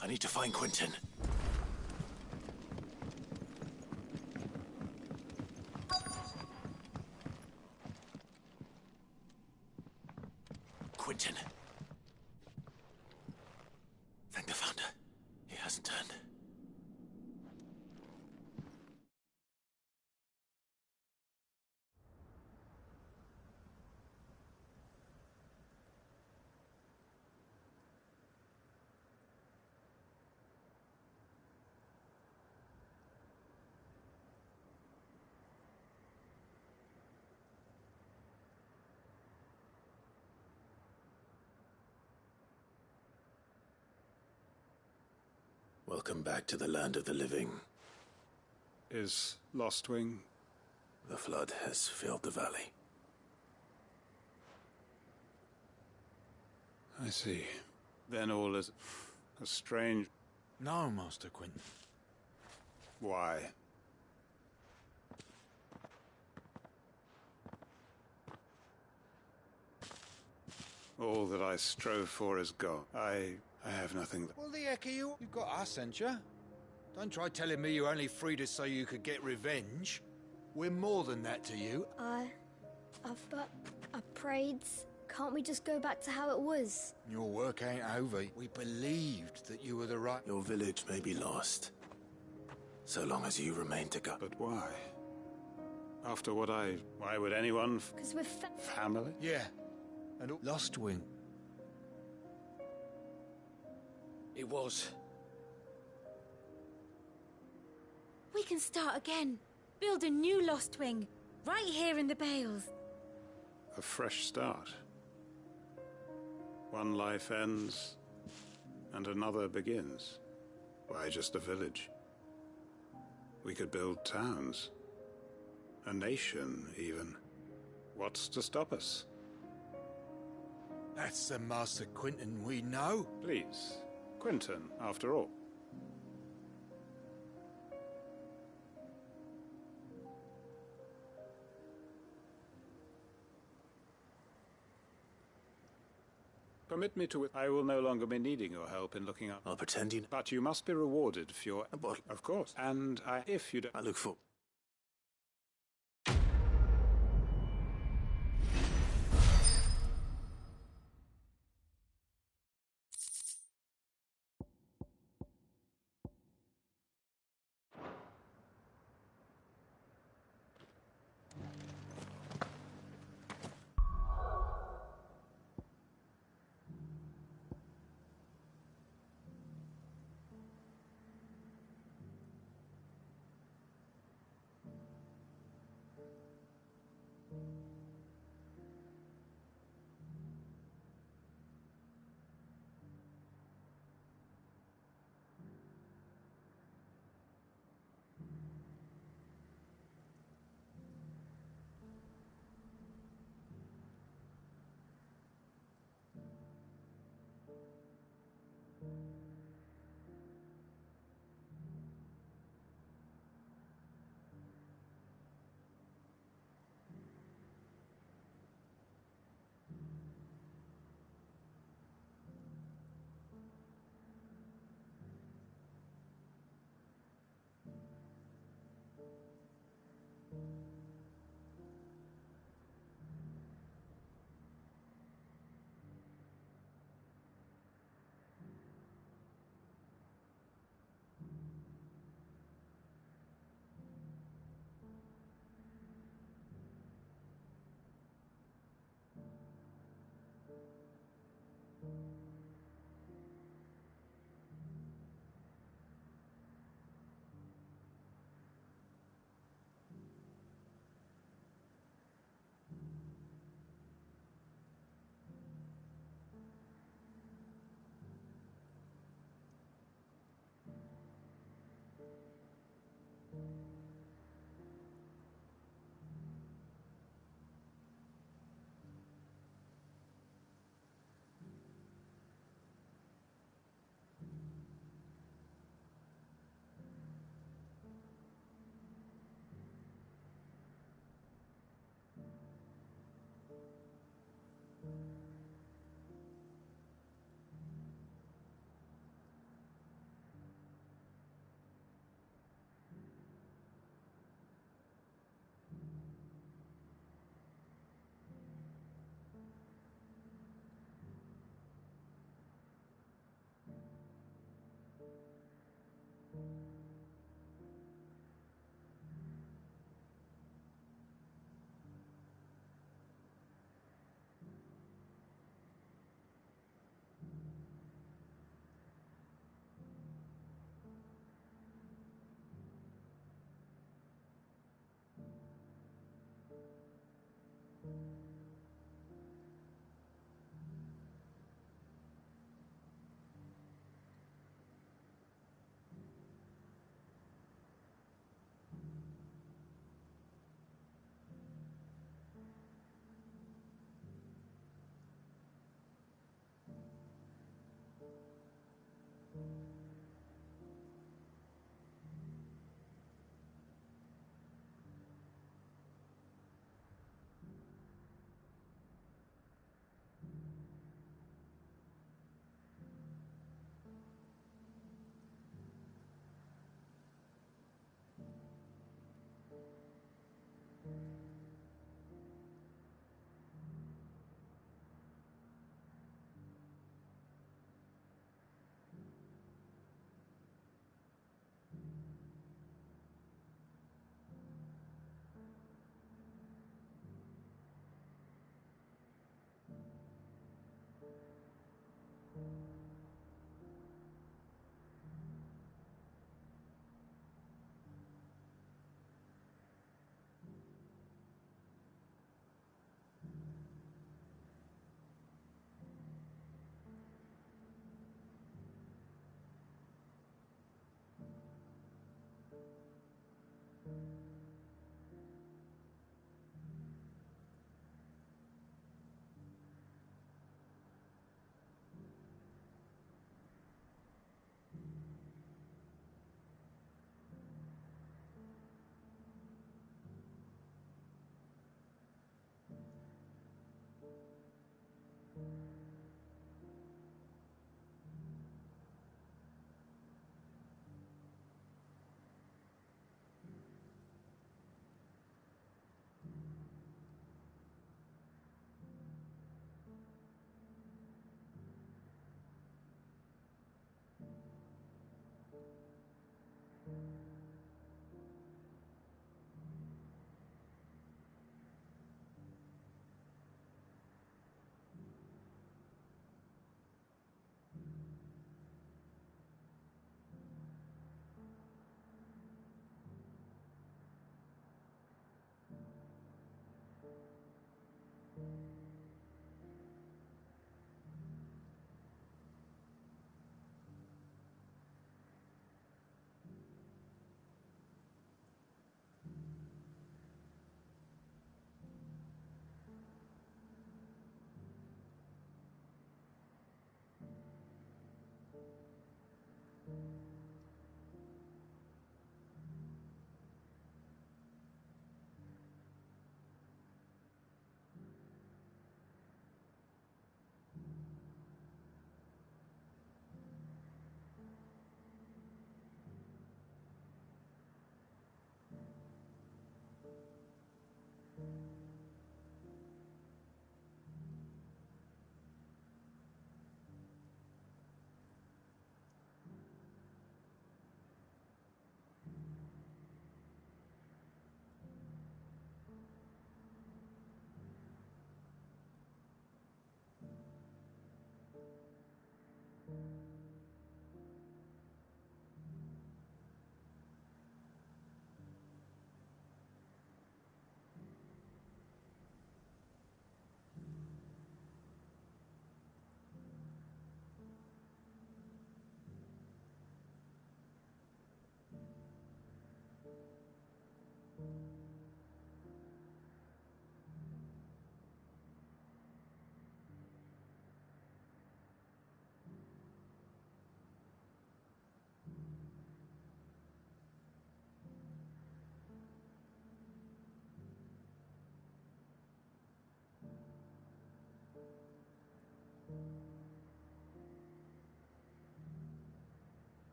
I need to find Quinton. Quinton. Thank the Founder. He hasn't turned. Welcome back to the land of the living. Is Lostwing? The flood has filled the valley. I see. Then all is a strange... No, Master Quinton. Why? All that I strove for is gone. I have nothing that... Well, the heck are you? You've got us, ain't you? Don't try telling me you only freed us so you could get revenge. We're more than that to you. I prayed. Can't we just go back to how it was? Your work ain't over. We believed that you were the right... Your village may be lost, so long as you remain to go. But why? After what I... Why would anyone... Because we're family? Yeah. And Lostwing. It was. We can start again. Build a new Lostwing. Right here in the Bales. A fresh start. One life ends, and another begins. Why just a village? We could build towns. A nation, even. What's to stop us? That's the Master Quinton we know. Please. Quinton, after all. Permit me to... I will no longer be needing your help in looking up... I'll pretend you... But you must be rewarded for your... A bottle. Of course. And if you don't... I look for...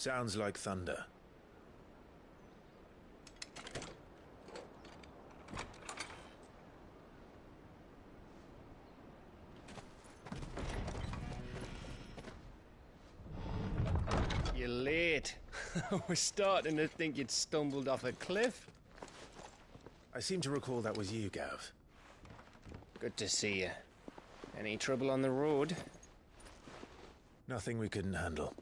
Sounds like thunder. You're late. We're starting to think you'd stumbled off a cliff. I seem to recall that was you, Gav. Good to see you. Any trouble on the road? Nothing we couldn't handle.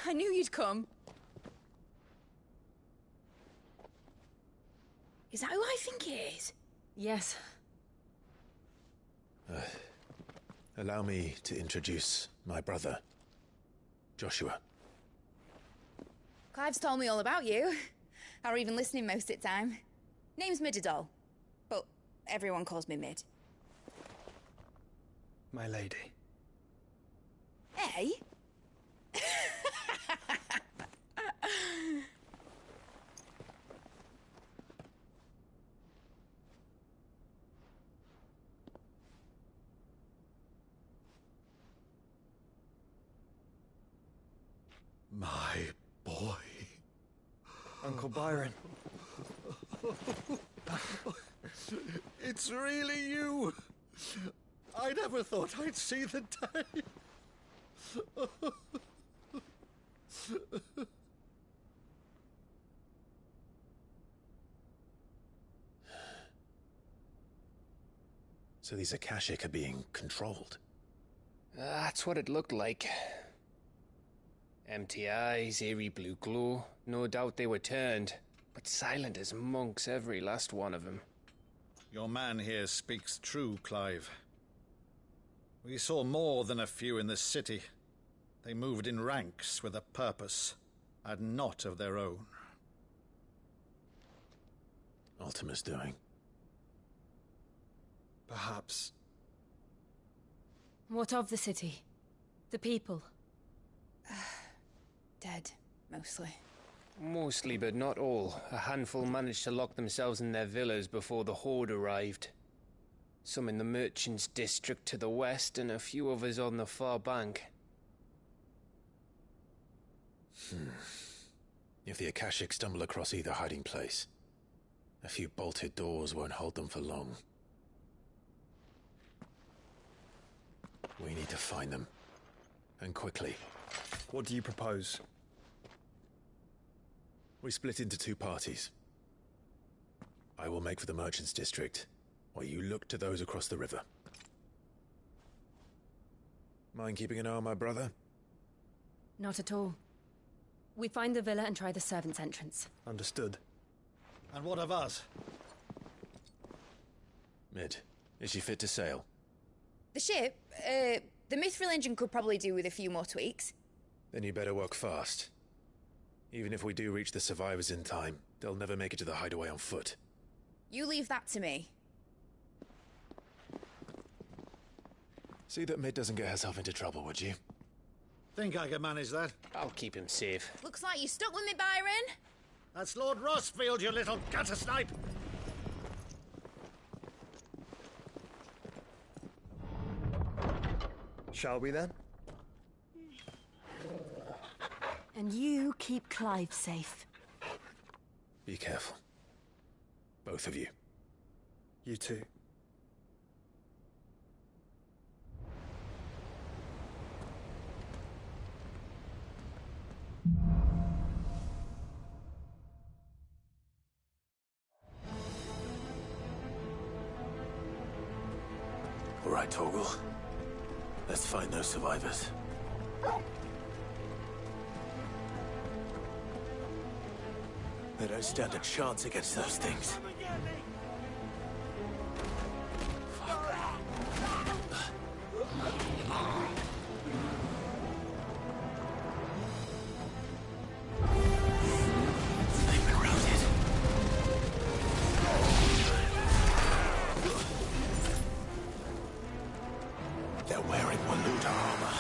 I knew you'd come. Is that who I think it is? Yes. Allow me to introduce my brother, Joshua. Clive's told me all about you. Or even listening most of the time. Name's Midadol, but everyone calls me Mid. My lady. Hey? My boy. Uncle Byron. It's really you. I never thought I'd see the day. So these Akashic are being controlled? That's what it looked like. Empty eyes, eerie blue glow. No doubt they were turned, but silent as monks, every last one of them. Your man here speaks true, Clive. We saw more than a few in the city. They moved in ranks with a purpose, and not of their own. Ultima's doing. Perhaps. What of the city? The people? Dead, mostly. Mostly, but not all. A handful managed to lock themselves in their villas before the Horde arrived. Some in the Merchants' District to the west, and a few others on the far bank. If the Akashic stumble across either hiding place, a few bolted doors won't hold them for long. We need to find them. And quickly. What do you propose? We split into two parties. I will make for the Merchants' District, while you look to those across the river. Mind keeping an eye on my brother? Not at all. We find the villa and try the servants' entrance. Understood. And what of us? Mid, is she fit to sail? The ship, the Mithril engine could probably do with a few more tweaks. Then you better work fast. Even if we do reach the survivors in time, they'll never make it to the hideaway on foot. You leave that to me. See that Mid doesn't get herself into trouble, would you? Think I can manage that? I'll keep him safe. Looks like you stuck with me, Byron. That's Lord Rossfield, you little gutter snipe! Shall we then? And you keep Clive safe. Be careful. Both of you. You too. All right, Torgal. Let's find those survivors. They don't stand a chance against those things. They've been routed. They're wearing Waluta armor.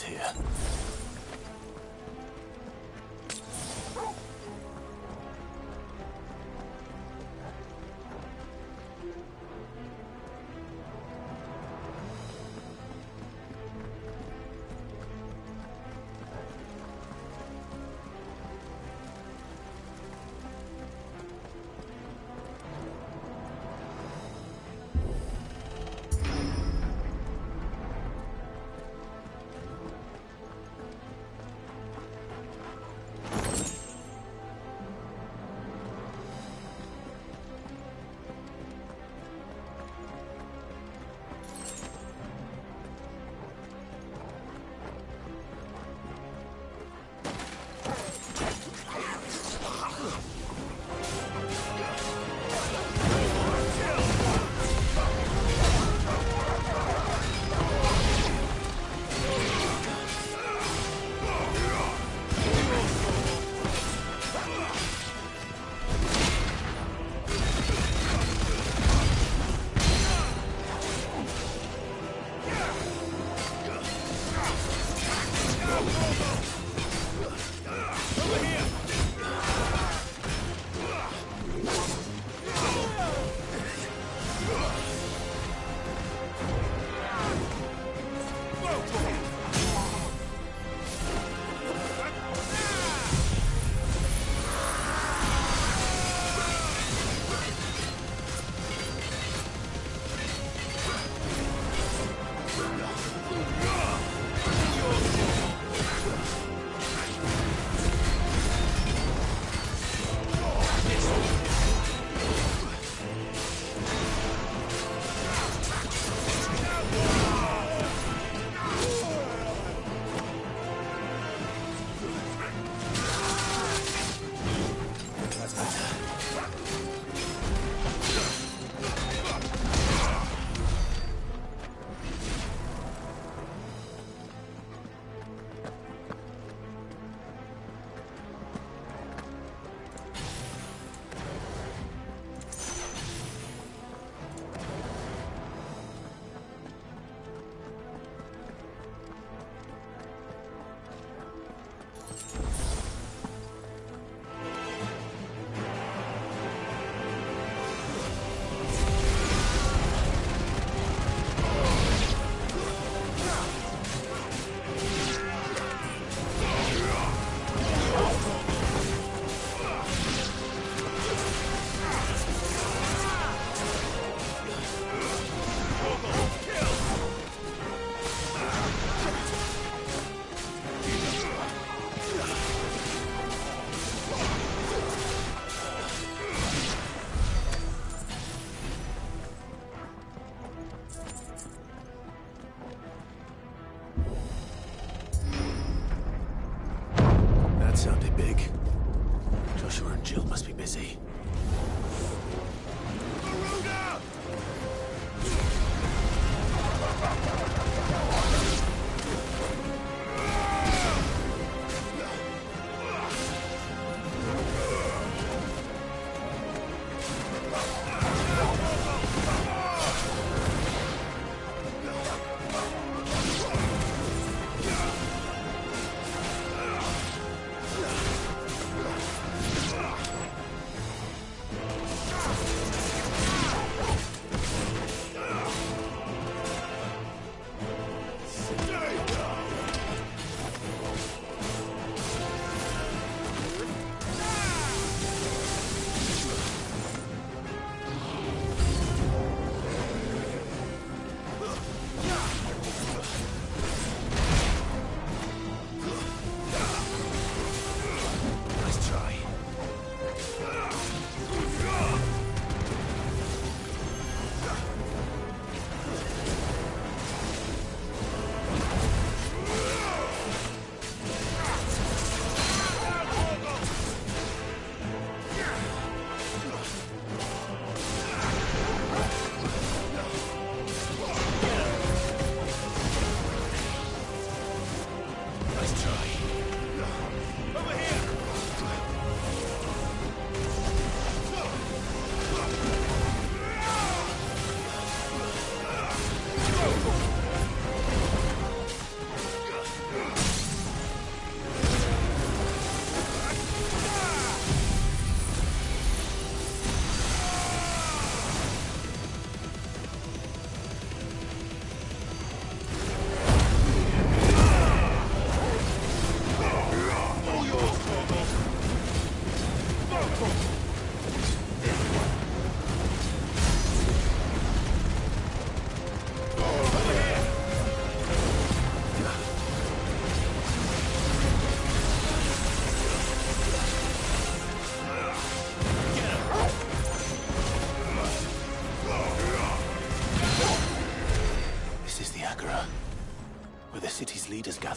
here. Sounded big. Joshua and Jill must be busy.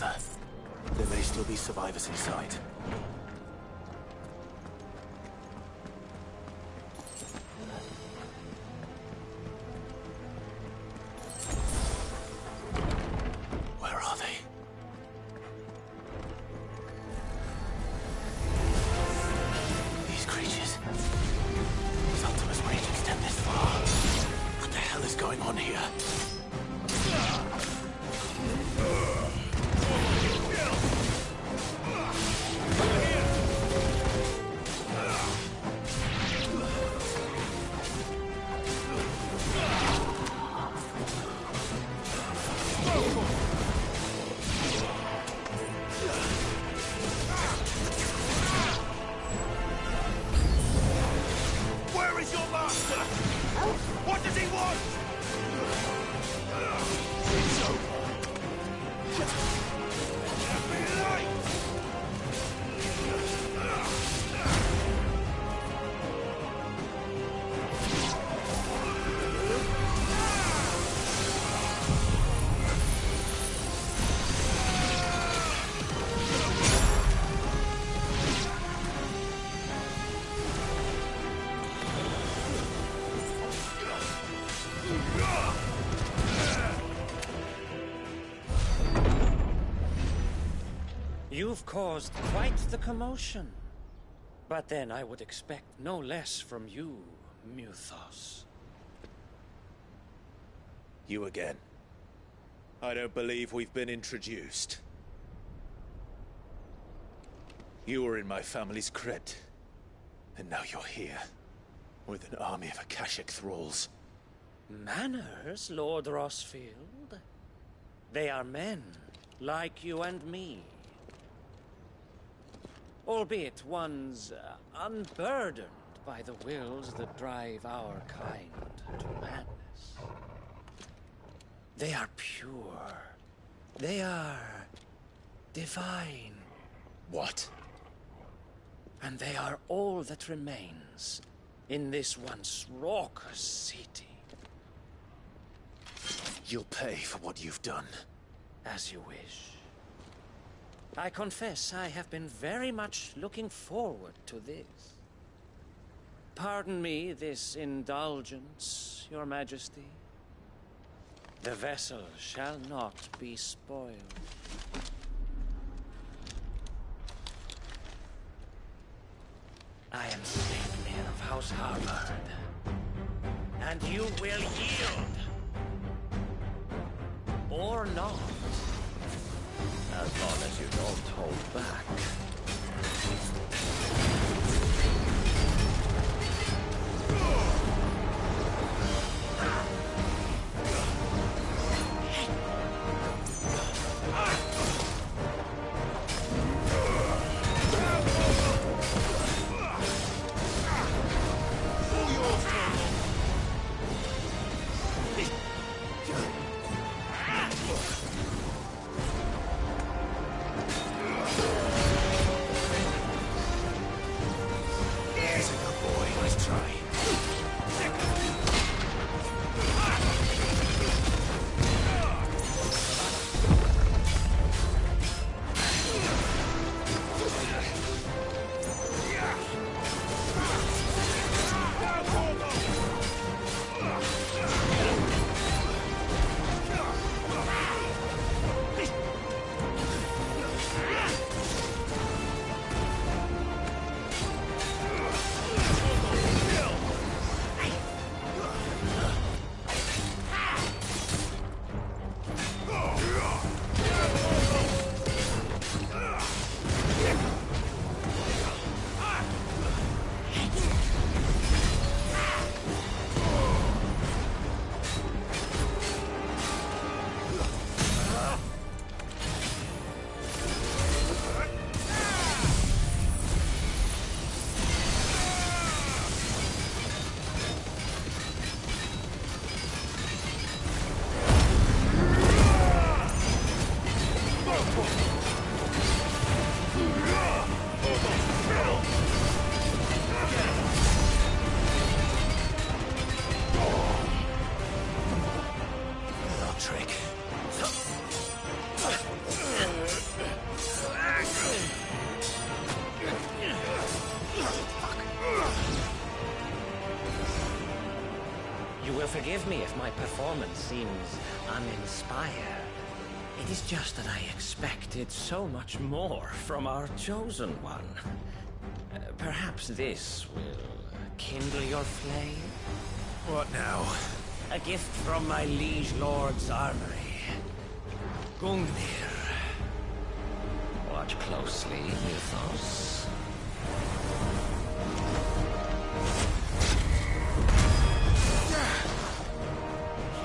another. There may still be survivors inside. Where are they? These creatures. These Optimus range extend this far. What the hell is going on here? Where is your master? What does he want? It's over. Let me light! You've caused quite the commotion. But then I would expect no less from you, Muthos. You again. I don't believe we've been introduced. You were in my family's crypt. And now you're here. With an army of Akashic thralls. Manners, Lord Rossfield? They are men, like you and me. Albeit ones unburdened by the wills that drive our kind to madness. They are pure. They are divine. What? And they are all that remains in this once raucous city. You'll pay for what you've done. As you wish. I confess I have been very much looking forward to this. Pardon me this indulgence, Your Majesty. The vessel shall not be spoiled. I am Sigmir of House Harvard, and you will yield. Or not. As long as you don't hold back. Forgive me if my performance seems uninspired. It is just that I expected so much more from our chosen one. Perhaps this will kindle your flame? What now? A gift from my liege lord's armory. Gungnir. Watch closely, Mythos.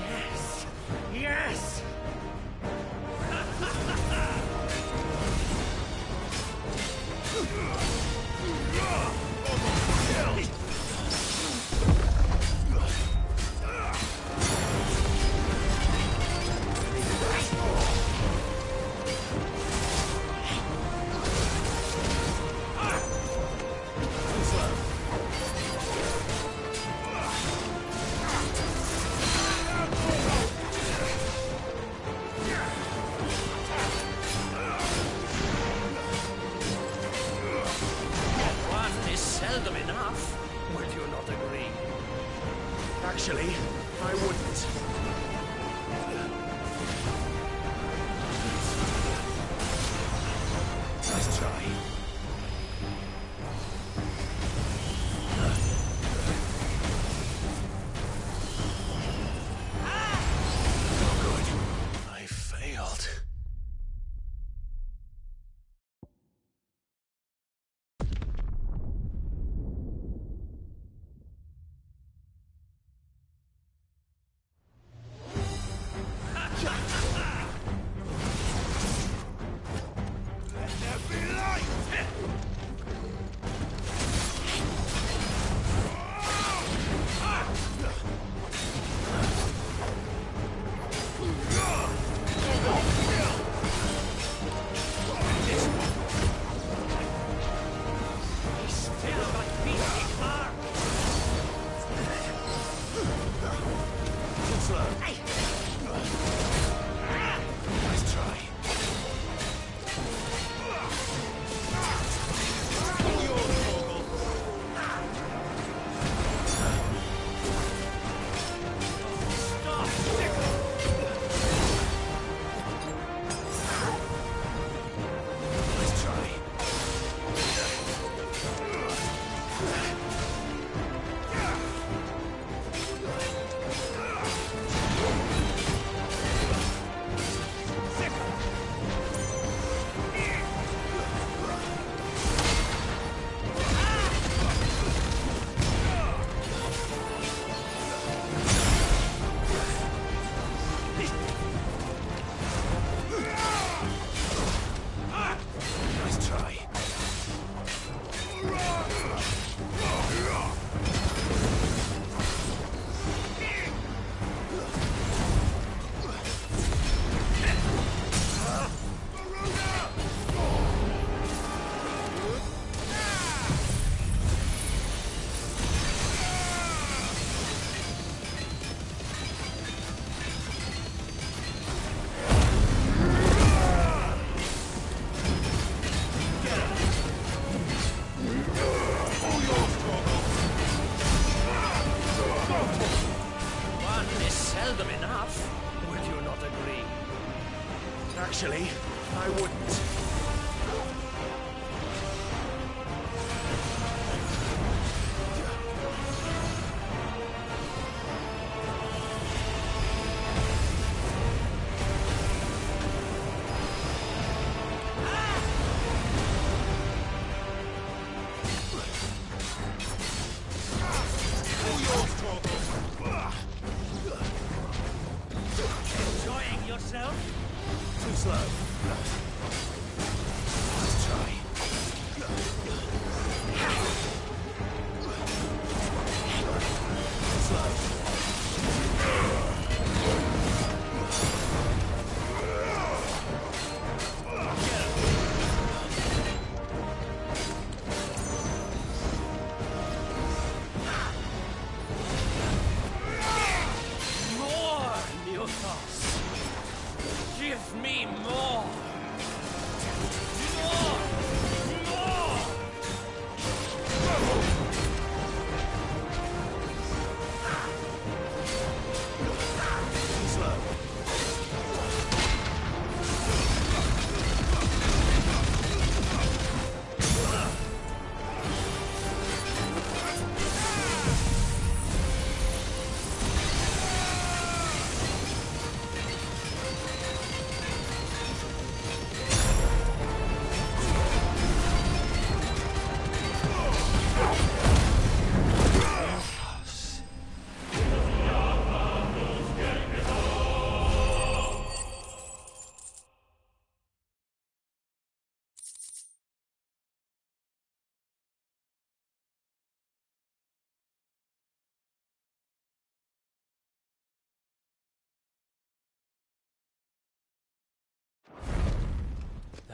Yes! Yes! One is seldom enough. Would you not agree? Actually, I wouldn't. Nice try. Oh, good. I failed.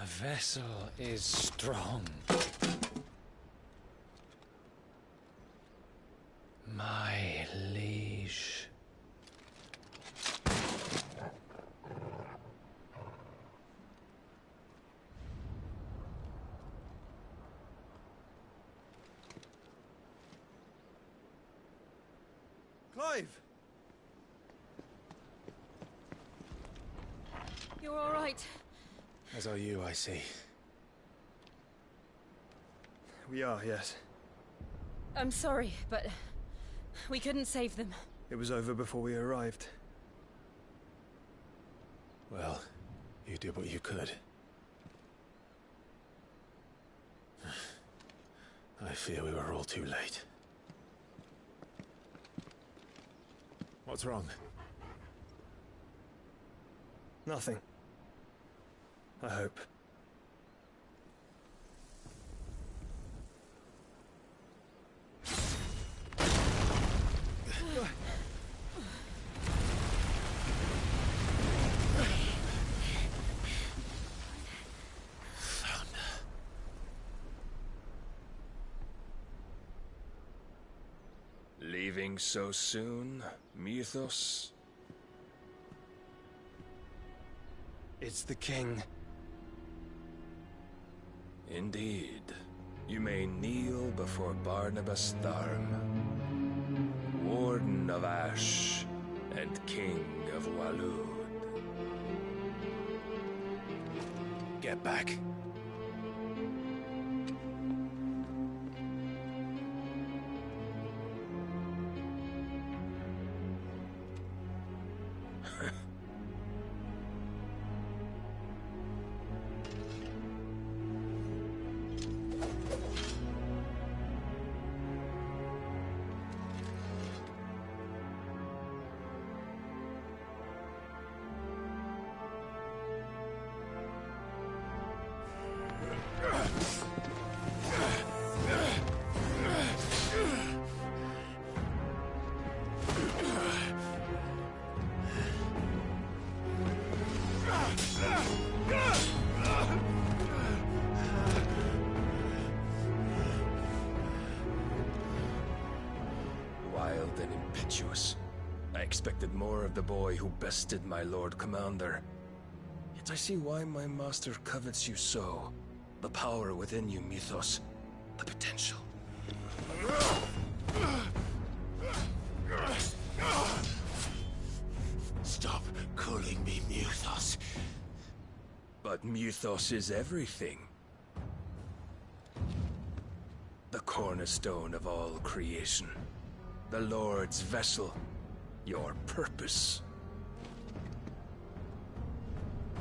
The vessel is strong. My liege. Clive! You're all right. As are you, I see. We are, yes. I'm sorry, but we couldn't save them. It was over before we arrived. Well, you did what you could. I fear we were all too late. What's wrong? Nothing. I hope. Leaving so soon, Mythos? It's the king. Indeed. You may kneel before Barnabas Tharm, Warden of Ash and King of Waloed. Get back. Wild and impetuous. I expected more of the boy who bested my Lord Commander. Yet I see why my master covets you so. The power within you, Mythos. The potential. Stop calling me Mythos. But Mythos is everything. The cornerstone of all creation. The Lord's vessel. Your purpose.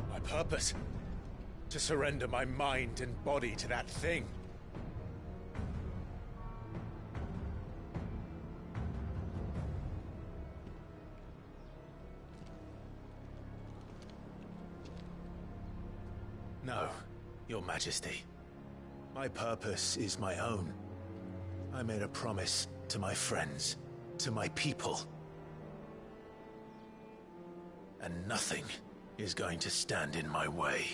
My purpose? To surrender my mind and body to that thing. No, Your Majesty. My purpose is my own. I made a promise to my friends, to my people. And nothing is going to stand in my way.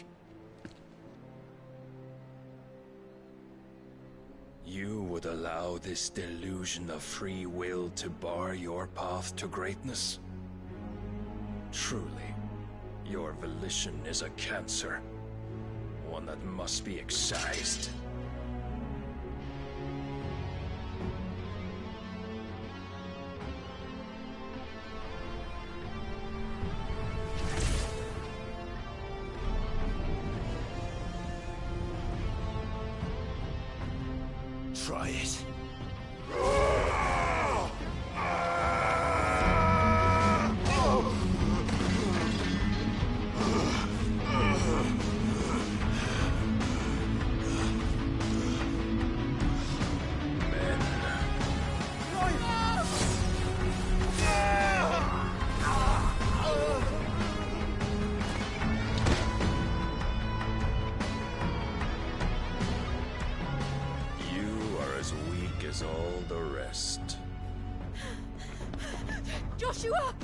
You would allow this delusion of free will to bar your path to greatness? Truly, your volition is a cancer. One that must be excised. Try it. As all the rest. Joshua!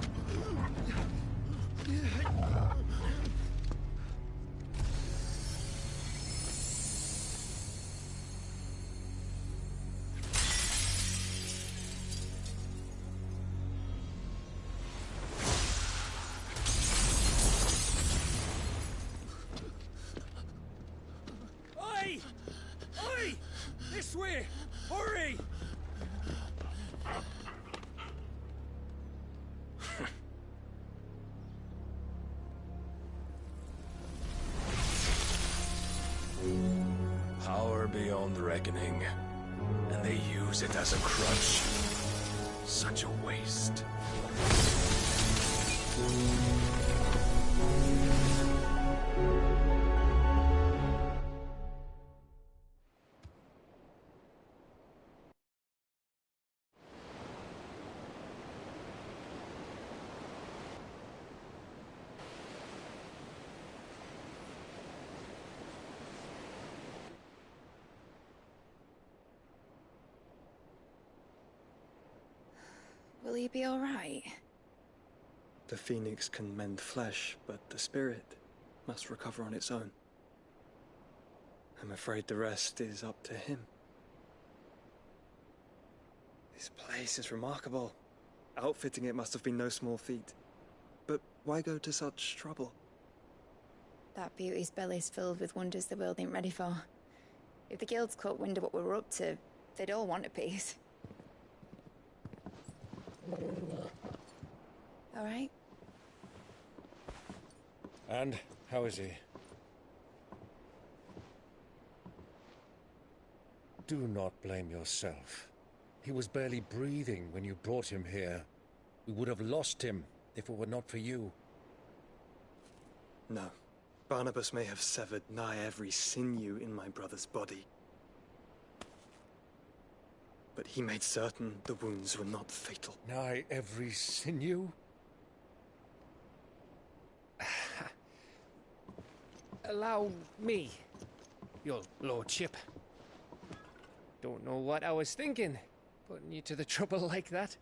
This way! Hurry! Power beyond reckoning, and they use it as a crutch. Such a waste. Will he be all right? The phoenix can mend flesh, but the spirit must recover on its own. I'm afraid the rest is up to him. This place is remarkable. Outfitting it must have been no small feat. But why go to such trouble? That beauty's belly's filled with wonders the world ain't ready for. If the guilds caught wind of what we were up to, they'd all want a piece. All right? And how is he? Do not blame yourself. He was barely breathing when you brought him here. We would have lost him if it were not for you. No. Barnabas may have severed nigh every sinew in my brother's body. But he made certain the wounds were not fatal. Nigh every sinew? Allow me, your lordship. Don't know what I was thinking, putting you to the trouble like that.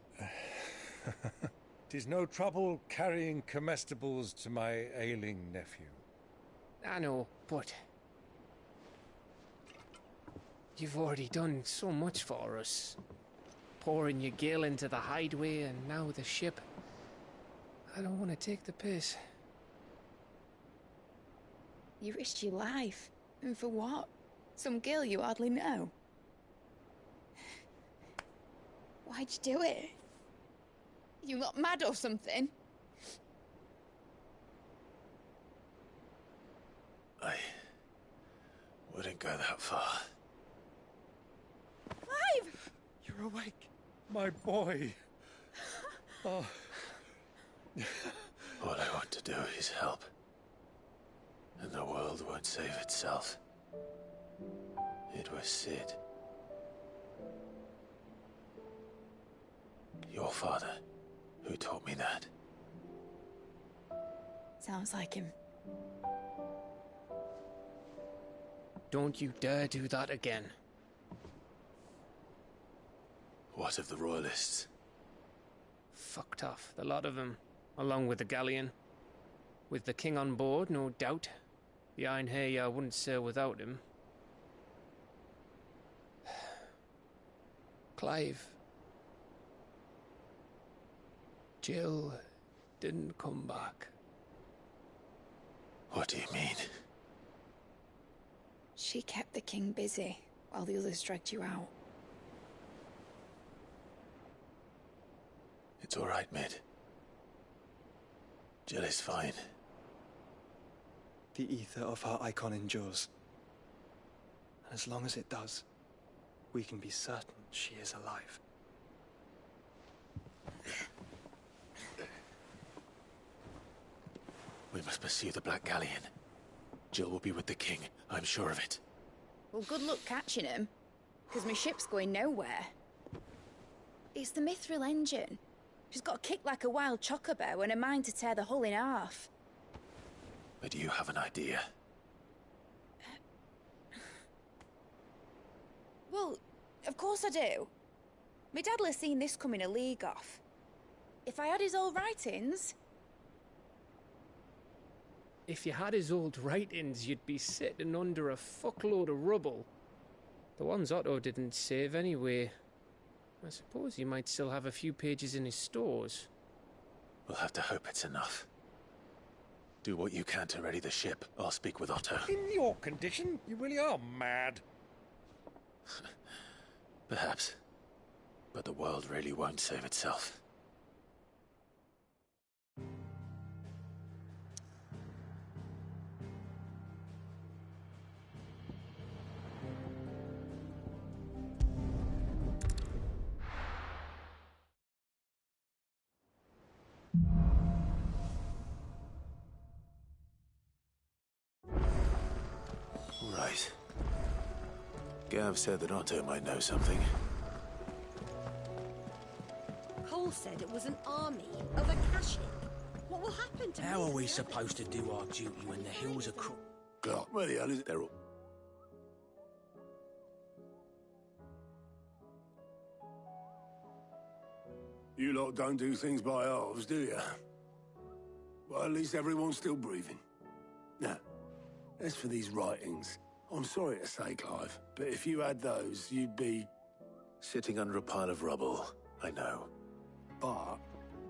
'Tis no trouble carrying comestibles to my ailing nephew. I know, but you've already done so much for us. Pouring your gil into the hideaway and now the ship. I don't want to take the piss. You risked your life. And for what? Some girl you hardly know. Why'd you do it? You got mad or something? I wouldn't go that far. Clive! You're awake, my boy. Oh. All I want to do is help. And the world won't save itself. It was Sid. Your father, who taught me that. Sounds like him. Don't you dare do that again. What of the Royalists? Fucked off, the lot of them, along with the galleon. With the king on board, no doubt. Behind here, I wouldn't sail without him. Clive. Jill didn't come back. What do you mean? She kept the king busy while the others dragged you out. It's all right, Mid. Jill is fine. The ether of her icon endures. And as long as it does, we can be certain she is alive. We must pursue the Black Galleon. Jill will be with the king, I'm sure of it. Well, good luck catching him, because my ship's going nowhere. It's the Mithril engine. She's got a kick like a wild chocobo and a mind to tear the hull in half. But you have an idea. Well, of course I do. My dad'll have seen this coming a league off. If I had his old writings... If you had his old writings, you'd be sitting under a fuckload of rubble. The ones Otto didn't save anyway. I suppose he might still have a few pages in his stores. We'll have to hope it's enough. Do what you can to ready the ship. I'll speak with Otto. In your condition, you really are mad. Perhaps. But the world really won't save itself. Right. Gav said that Otto might know something. Cole said it was an army of Akashic. What will happen to How me are and we the supposed to do our duty when the hills are Clark, where the hell is it? They're all... You lot don't do things by halves, do you? Well, at least everyone's still breathing. Now, as for these writings, I'm sorry to say, Clive, but if you had those, you'd be... Sitting under a pile of rubble, I know. But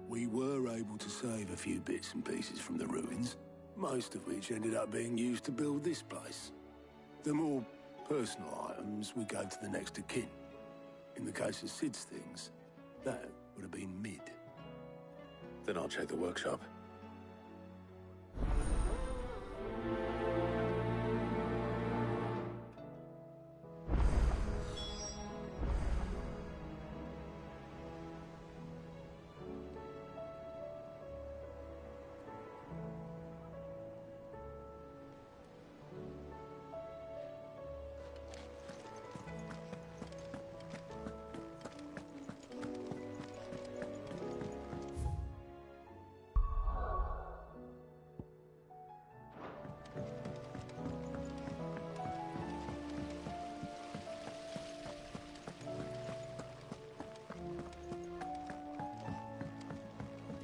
we were able to save a few bits and pieces from the ruins, most of which ended up being used to build this place. The more personal items we gave to the next of kin. In the case of Sid's things, that would have been mid. Then I'll check the workshop.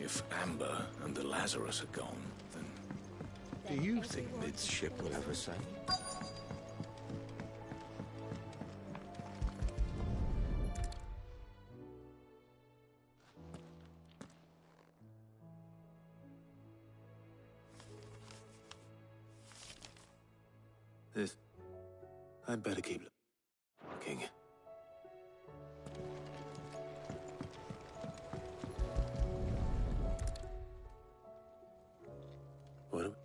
If Amber and the Lazarus are gone, then... Do you think Mid's ship will ever sail? This... I'd better keep looking. What am...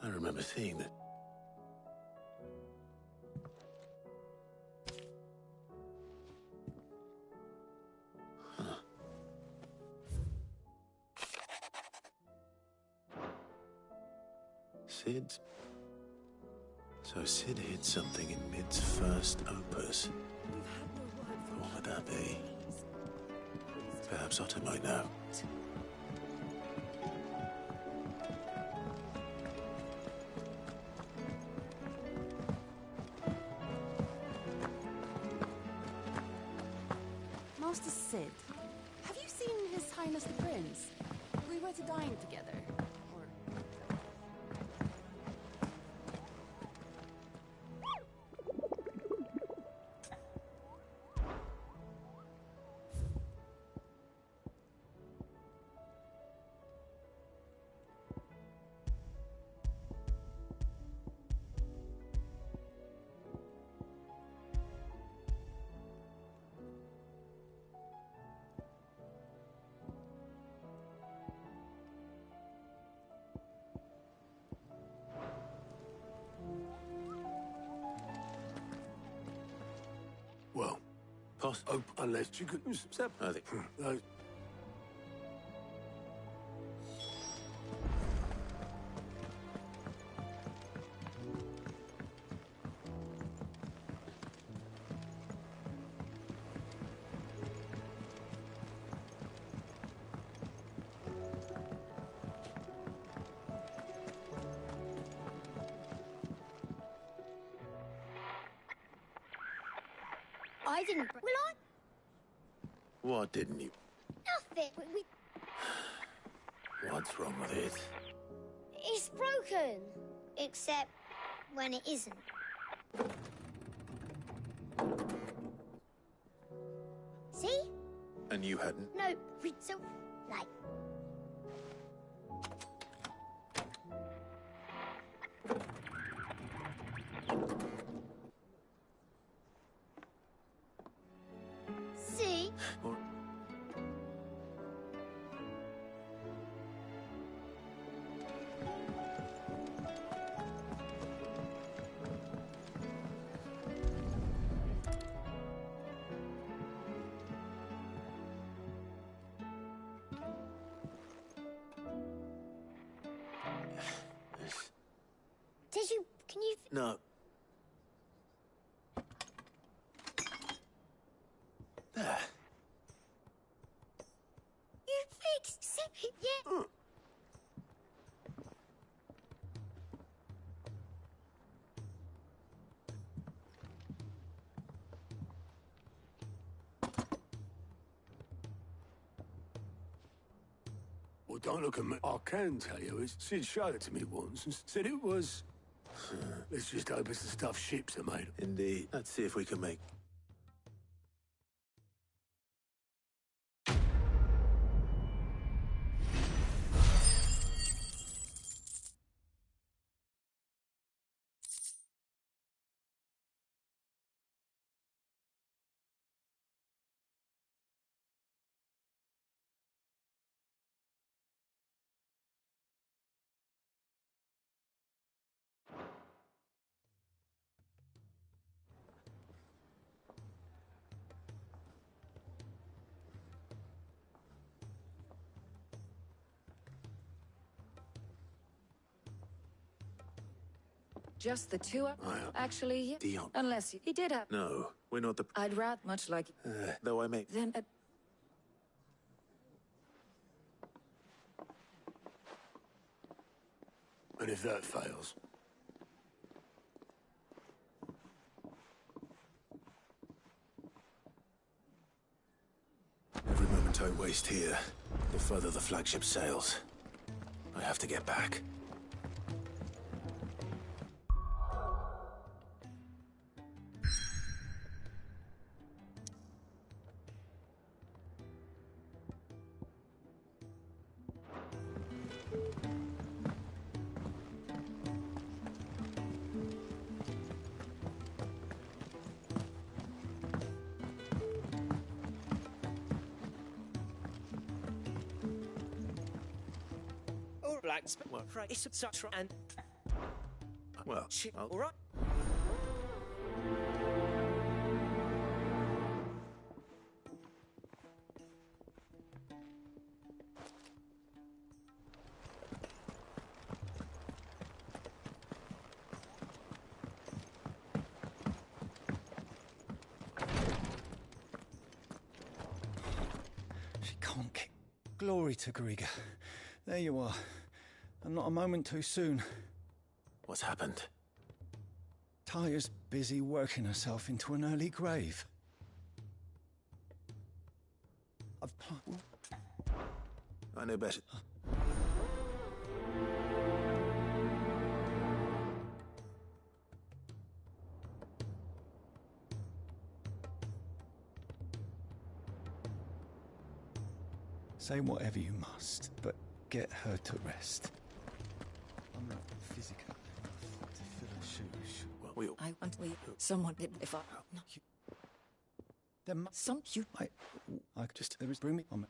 I remember seeing that. Huh. Sid's... So Sid hid something in Mid's first opus. What would that be? Perhaps Otto might know. Master Sid, have you seen His Highness the Prince? We were to dine together. Well, unless you could step. I think... I didn't. Will I? What didn't you... Nothing. What's wrong with it? It's broken. Except when it isn't. See? And you hadn't? No, so, like... See? Did you... can you... No. There. You fixed it, yeah? Well, don't look at me. I can tell you, Sid showed it to me once and said it was... Let's just hope it's the stuff ships are made of. Indeed. Let's see if we can make... Just the two of... Actually, Dion. unless he did have... No, we're not the... I'd rather much like... though I may... Then... And if that fails? Every moment I waste here, the further the flagship sails. I have to get back. It's such and well, all right. She can't get... Glory to Griga. There you are. And not a moment too soon. What's happened? Taya's busy working herself into an early grave. I know better. Say whatever you must, but get her to rest. I'm not physical enough to fill her shoes. Well, I want someone if I... No. There must... Some... You... I just... There is... Bring me on.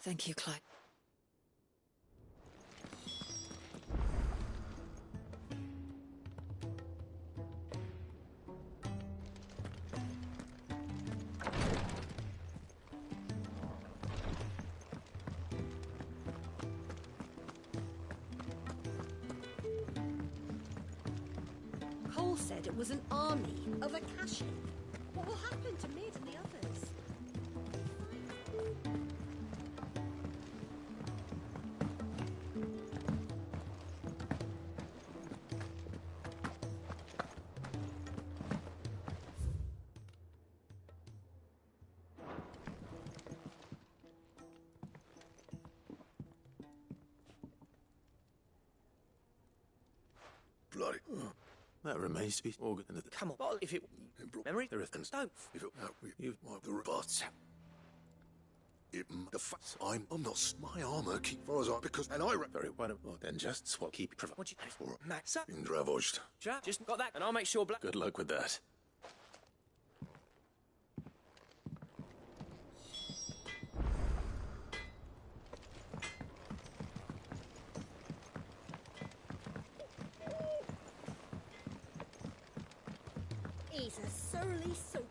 Thank you, Clive. Cole said it was an army of Akashic. What will happen to Mid and the others? Bloody... That remains to be organ. Come on, if it... Memory? There is... Don't. If it... You... The robots. I'm not. My armor keep far as I because and I very well. Then just swap keep it. What you Max up? Indravoshed. Just got that, and I'll make sure Black. Good luck with that. He's a surly soaker.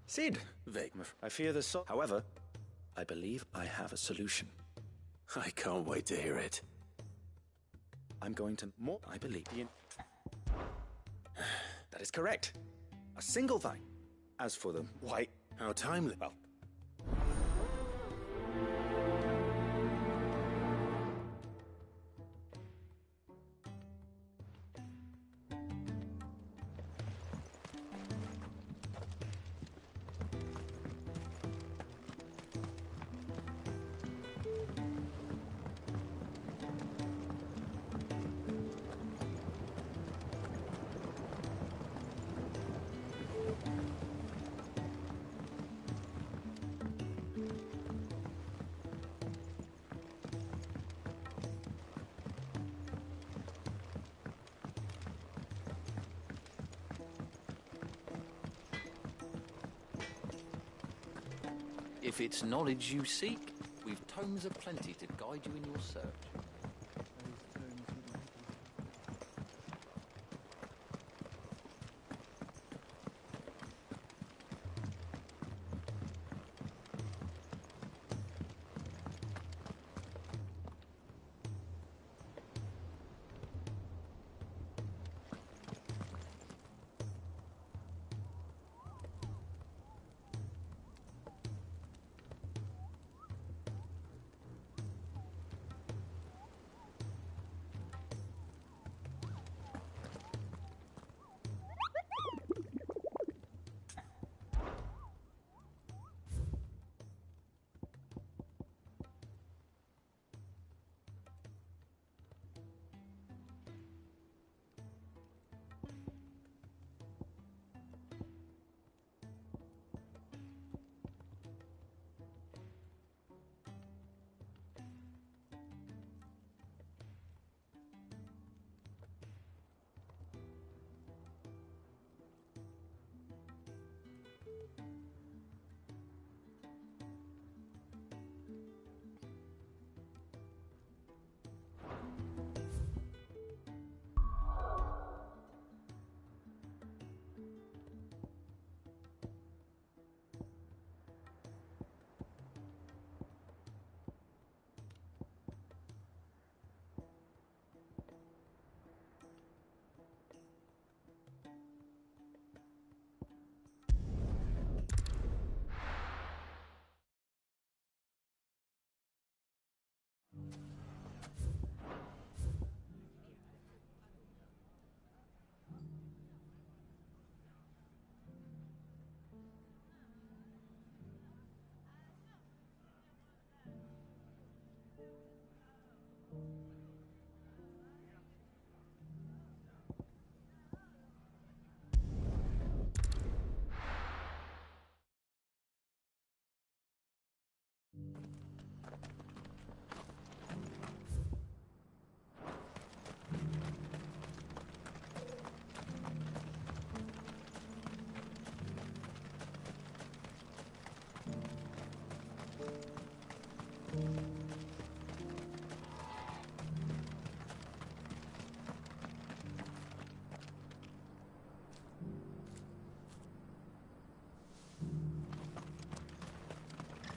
Cid! Vegmar, I fear the so. However, I believe I have a solution. I can't wait to hear it. I'm going to more. I believe in. That is correct. A single vine. As for the white. How timely. Well. If it's knowledge you seek, we've tomes aplenty to guide you in your search.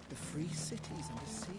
The free cities and the sea.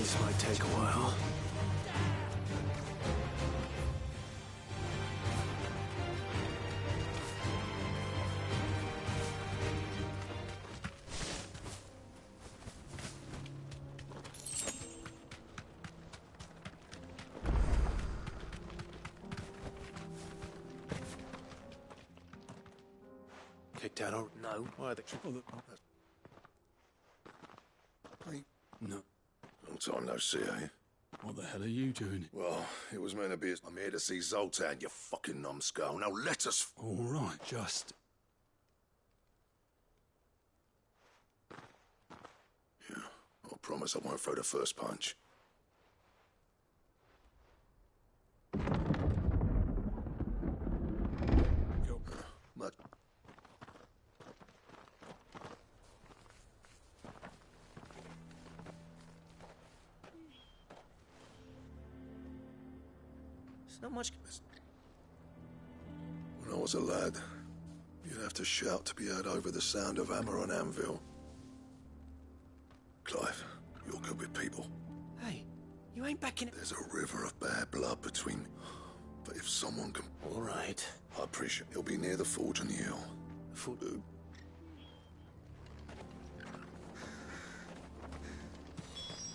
This might take a while. Kicked out or no? Why the Hey. No. Long time no see, eh? What the hell are you doing? Well, it was meant to be. I'm here to see Zoltan, you fucking numbskull. Now let us. All right, just. Yeah, I promise I won't throw the first punch. Mud. It's not much. When I was a lad, you'd have to shout to be heard over the sound of hammer on anvil. Clive, you're good with people. Hey, you ain't backing it. There's a river of bad blood between. But if someone can. All right. I appreciate he'll be near the forge on the hill.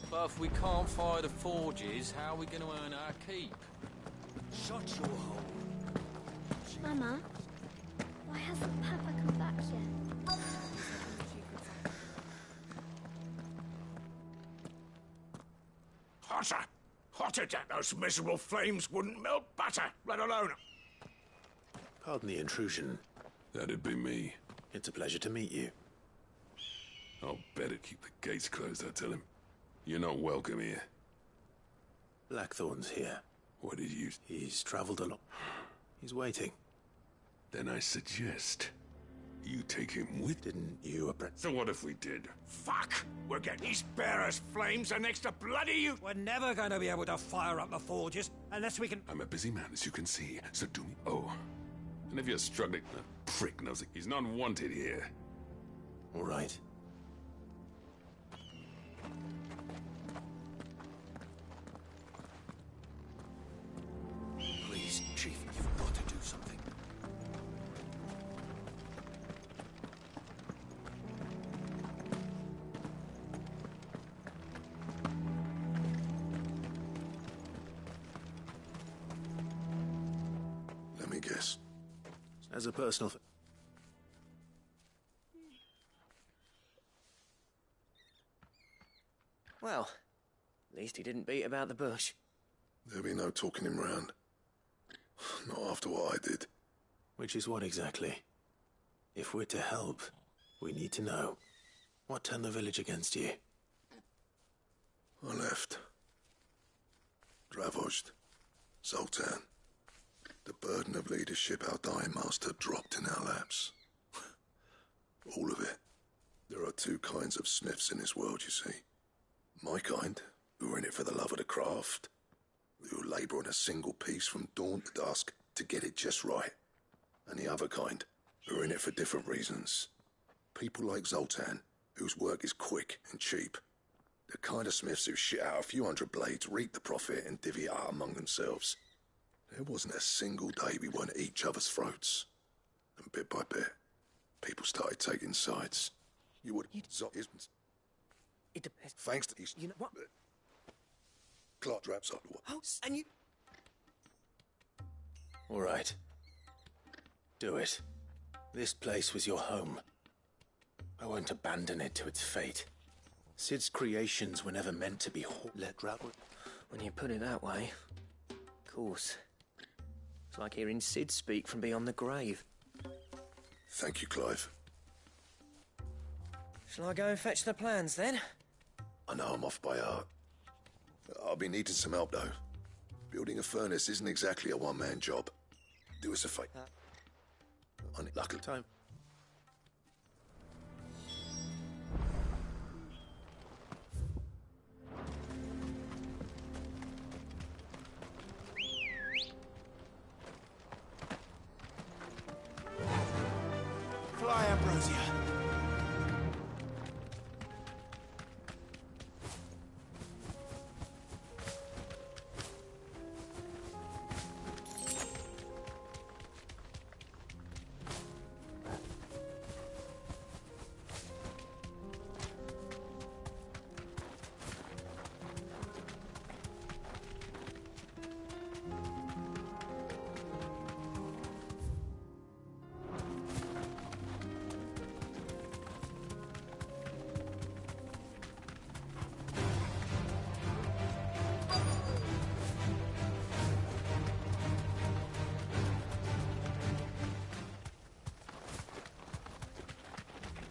But if we can't fire the forges, how are we going to earn our keep? Shut your hole. Mama, why hasn't Papa come back yet? Hotter! Hotter than those miserable flames wouldn't melt butter, let alone. Pardon the intrusion. That'd be me. It's a pleasure to meet you. I'll better keep the gates closed, I tell him. You're not welcome here. Blackthorn's here. What did you... He's traveled a lot. He's waiting. Then I suggest you take him with... Didn't you, So what if we did? Fuck! We're getting these bearers flames and next to bloody you. We're never going to be able to fire up the forges unless we can... I'm a busy man, as you can see, so do me... Oh. And if you're struggling, the prick knows it. He's not wanted here. All right. Please, Chief, you've got to do something. Let me guess. As a personal... Well, at least he didn't beat about the bush. There'll be no talking him round. Not after what I did. Which is what exactly? If we're to help, we need to know. What turned the village against you? I left. Dravozd. Zoltan. The burden of leadership our dying master dropped in our laps. All of it. There are two kinds of smiths in this world, you see. My kind, who are in it for the love of the craft, who labour on a single piece from dawn to dusk to get it just right. And the other kind, who are in it for different reasons. People like Zoltan, whose work is quick and cheap. The kind of smiths who shit out a few hundred blades, reap the profit, and divvy it out among themselves. There wasn't a single day we weren't at each other's throats. And bit by bit, people started taking sides. You would... It depends. Thanks to... You know what? Clark drops up. Oh, and you... All right. Do it. This place was your home. I won't abandon it to its fate. Sid's creations were never meant to be let rattle. When you put it that way, of course. It's like hearing Sid speak from beyond the grave. Thank you, Clive. Shall I go and fetch the plans, then? I know I'm off by heart. I'll be needing some help, though. Building a furnace isn't exactly a one-man job. Do us a favour. On it, luckily. Time. Fly, Ambrosia.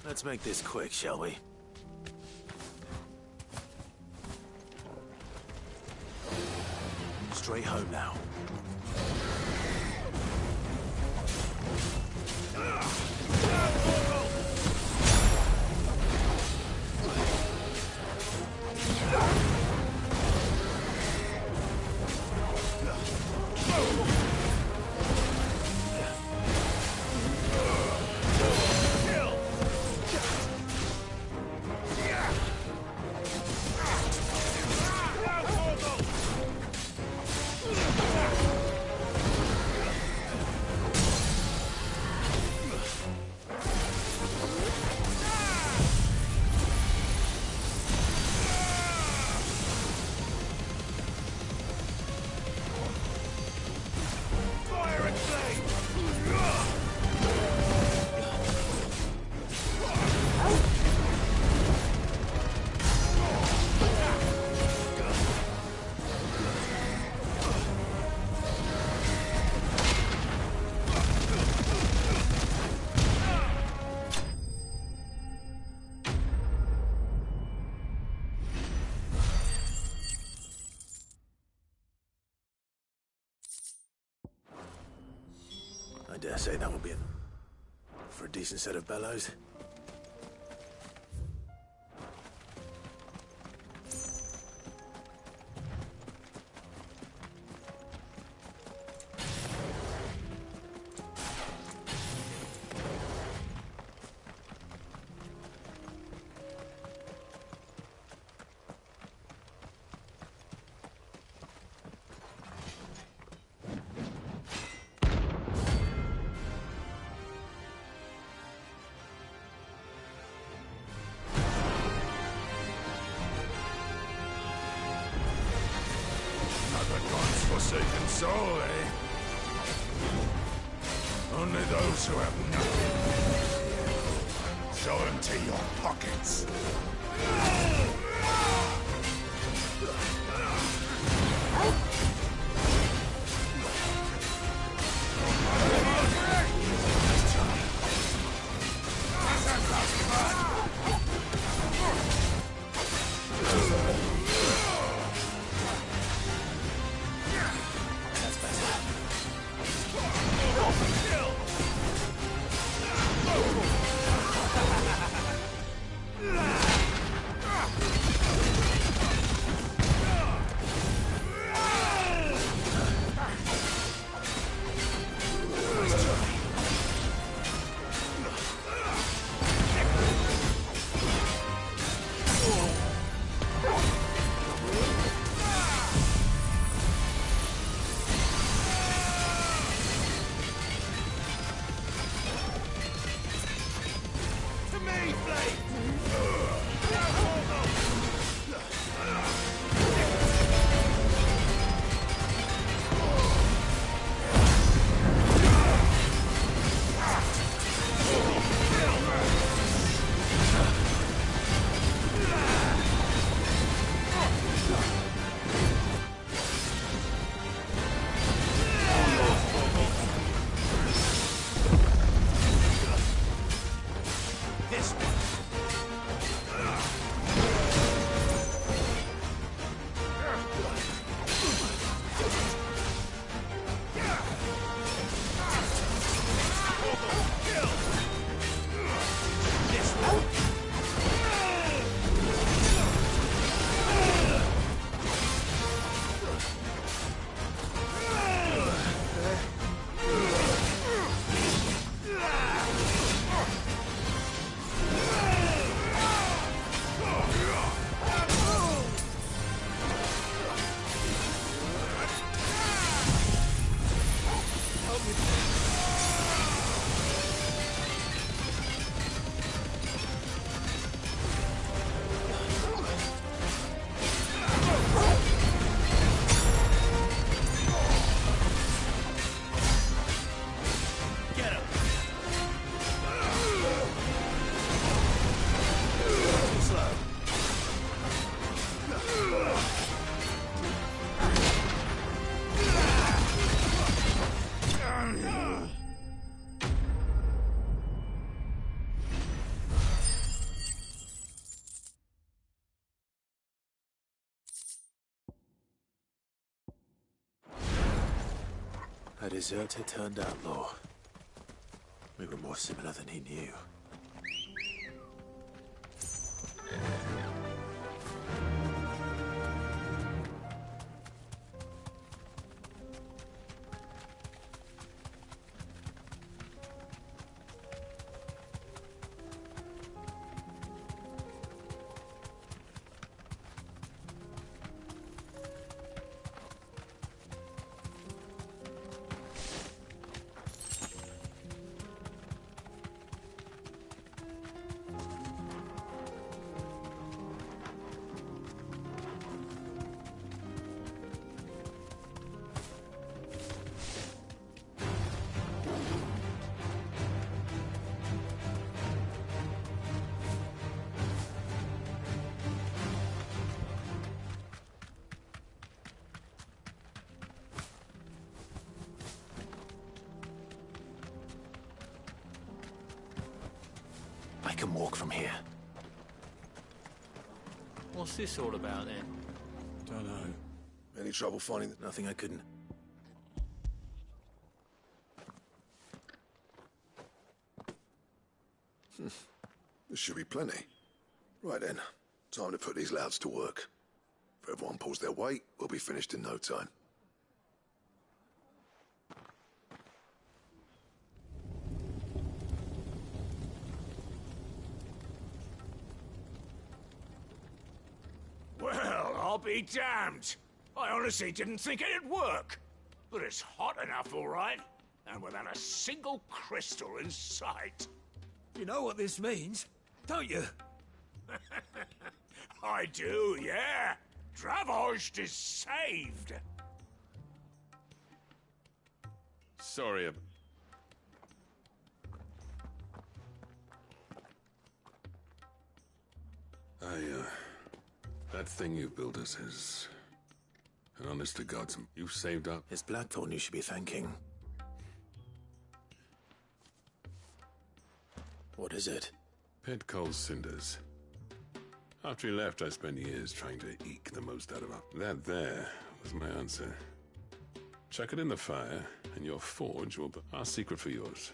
Let's make this quick, shall we? Straight home now. I dare say that will be it. For a decent set of bellows. Forsaken soul, eh? Only those who have nothing shall empty your pockets. A deserter turned outlaw. We were more similar than he knew. I can walk from here. What's this all about then? Don't know. Any trouble finding that? Nothing I couldn't. There should be plenty. Right then, time to put these louds to work. If everyone pulls their weight, we'll be finished in no time. Well, I'll be damned. I honestly didn't think it'd work. But it's hot enough, all right. And without a single crystal in sight. You know what this means, don't you? I do, yeah. Dravost is saved. Sorry. That thing you built us is... And honest to God, you saved up. It's Blackthorn you should be thanking. What is it? Pet Cole's cinders. After he left, I spent years trying to eke the most out of him. That there was my answer. Chuck it in the fire, and your forge will be our secret for yours.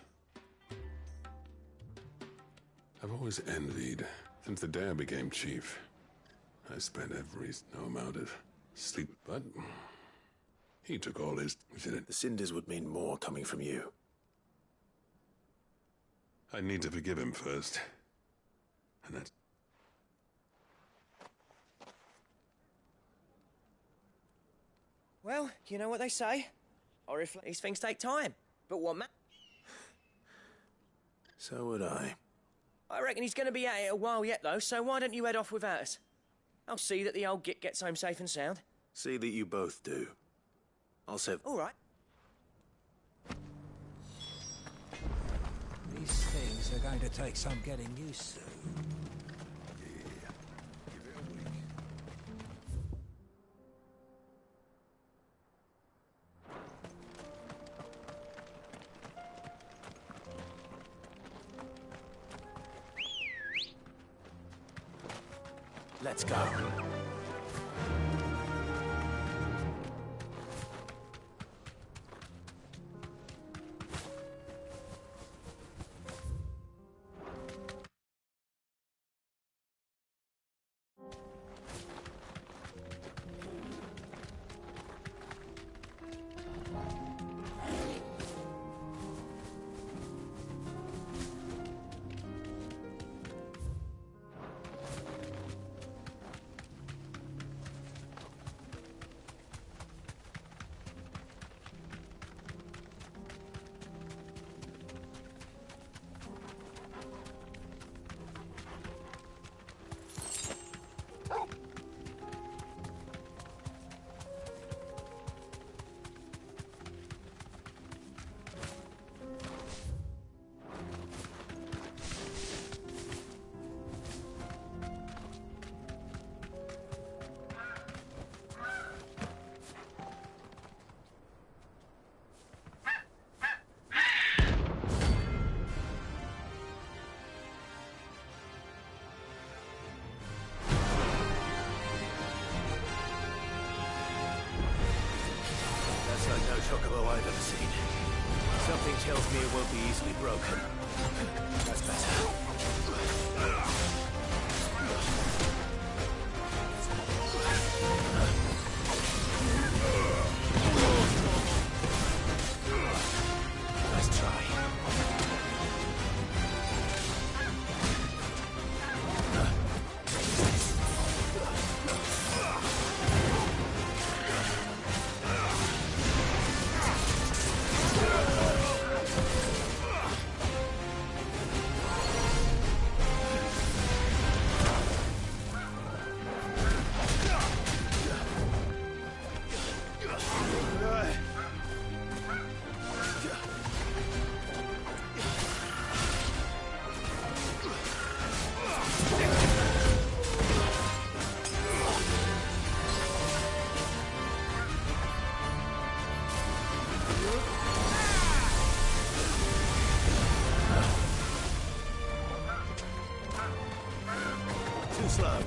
I've always envied, since the day I became chief. I spent no amount of sleep, but he took all his... The cinders would mean more coming from you. I need to forgive him first. And that's... Well, you know what they say. Or if these things take time. But what So would I. I reckon he's going to be at it a while yet, though, so why don't you head off without us? I'll see that the old git gets home safe and sound. See that you both do. I'll save... All right. These things are going to take some getting used to. Let's go. chocobo I've ever seen. Something tells me it won't be easily broken. That's better. Nice try. Too slow.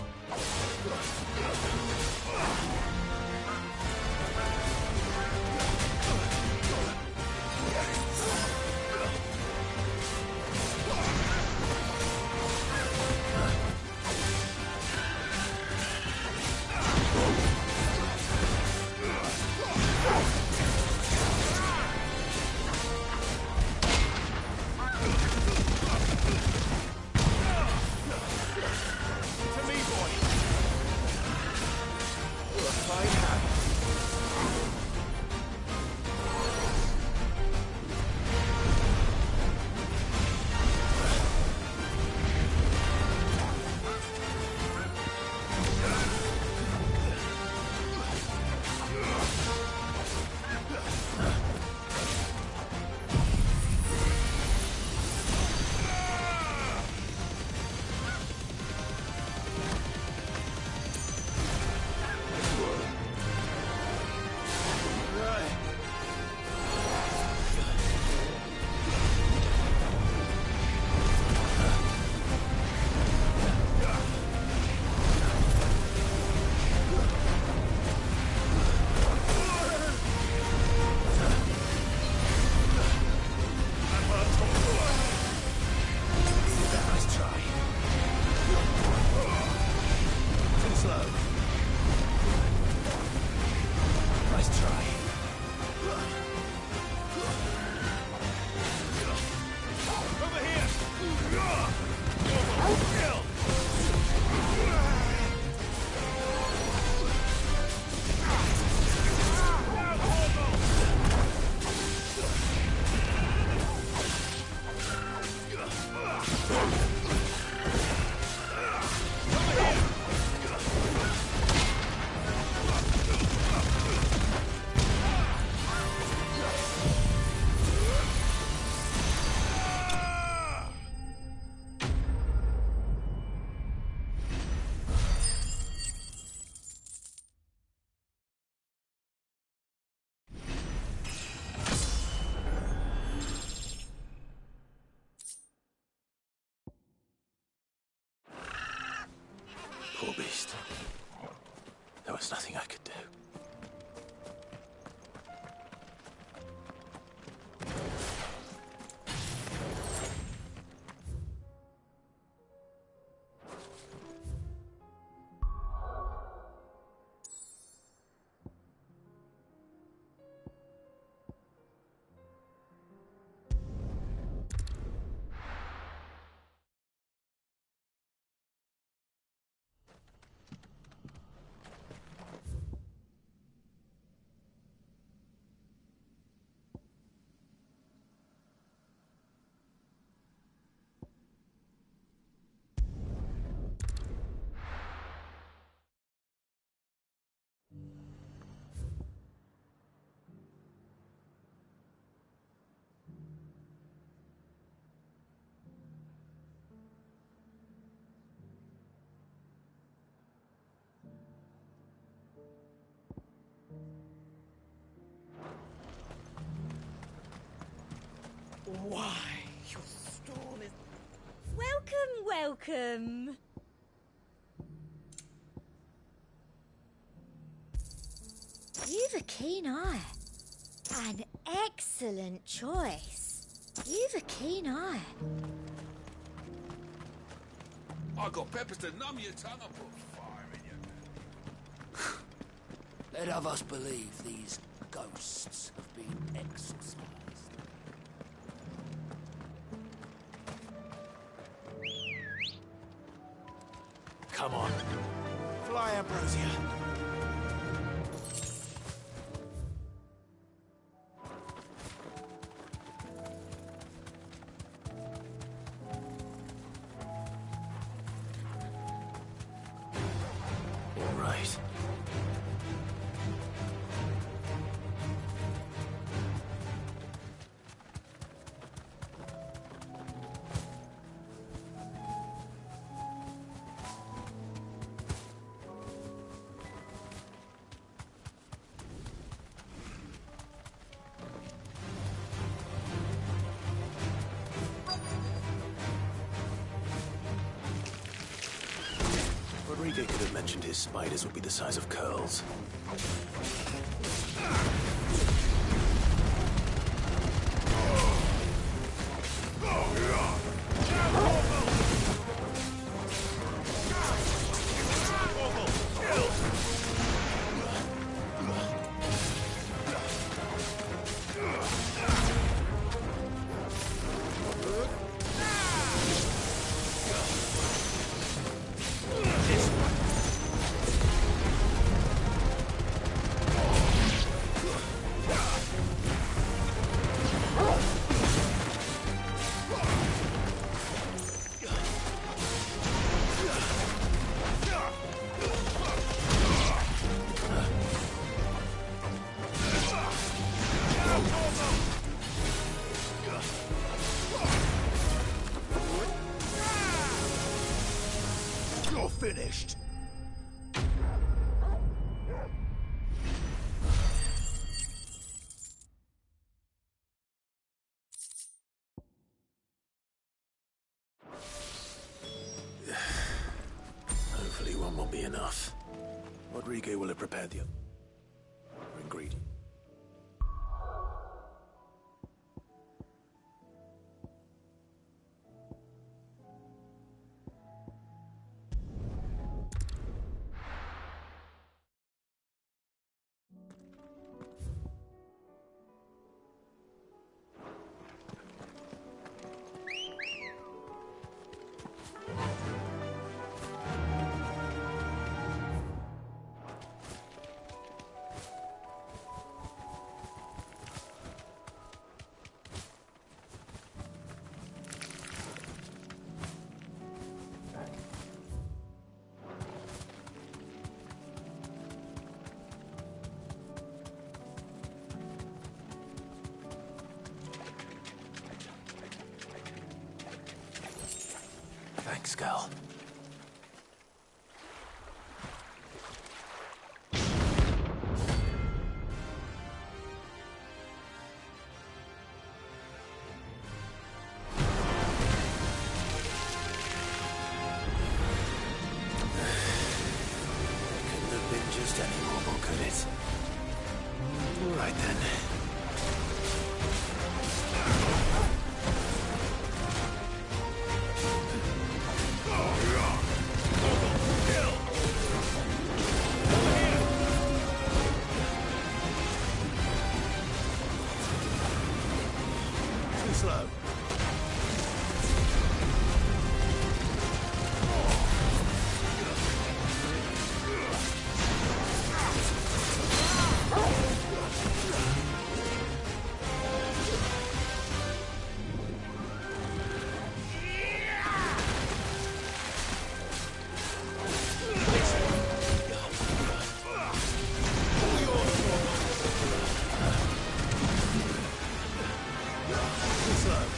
Poor beast. There was nothing I could do. Why, your storm is... Welcome. You've a keen eye. An excellent choice. You've a keen eye. I got peppers to numb your tongue and put fire in your... Let of us believe these ghosts have been exorcised. Come on. Fly, Ambrosia. All right. Rodrigo could have mentioned his spiders would be the size of curls. You're finished. Hopefully one won't be enough. Rodrigo will have prepared the ingredient. Thanks, Gal. Couldn't have been just any normal, could it? All right then. Too slow. Too slow.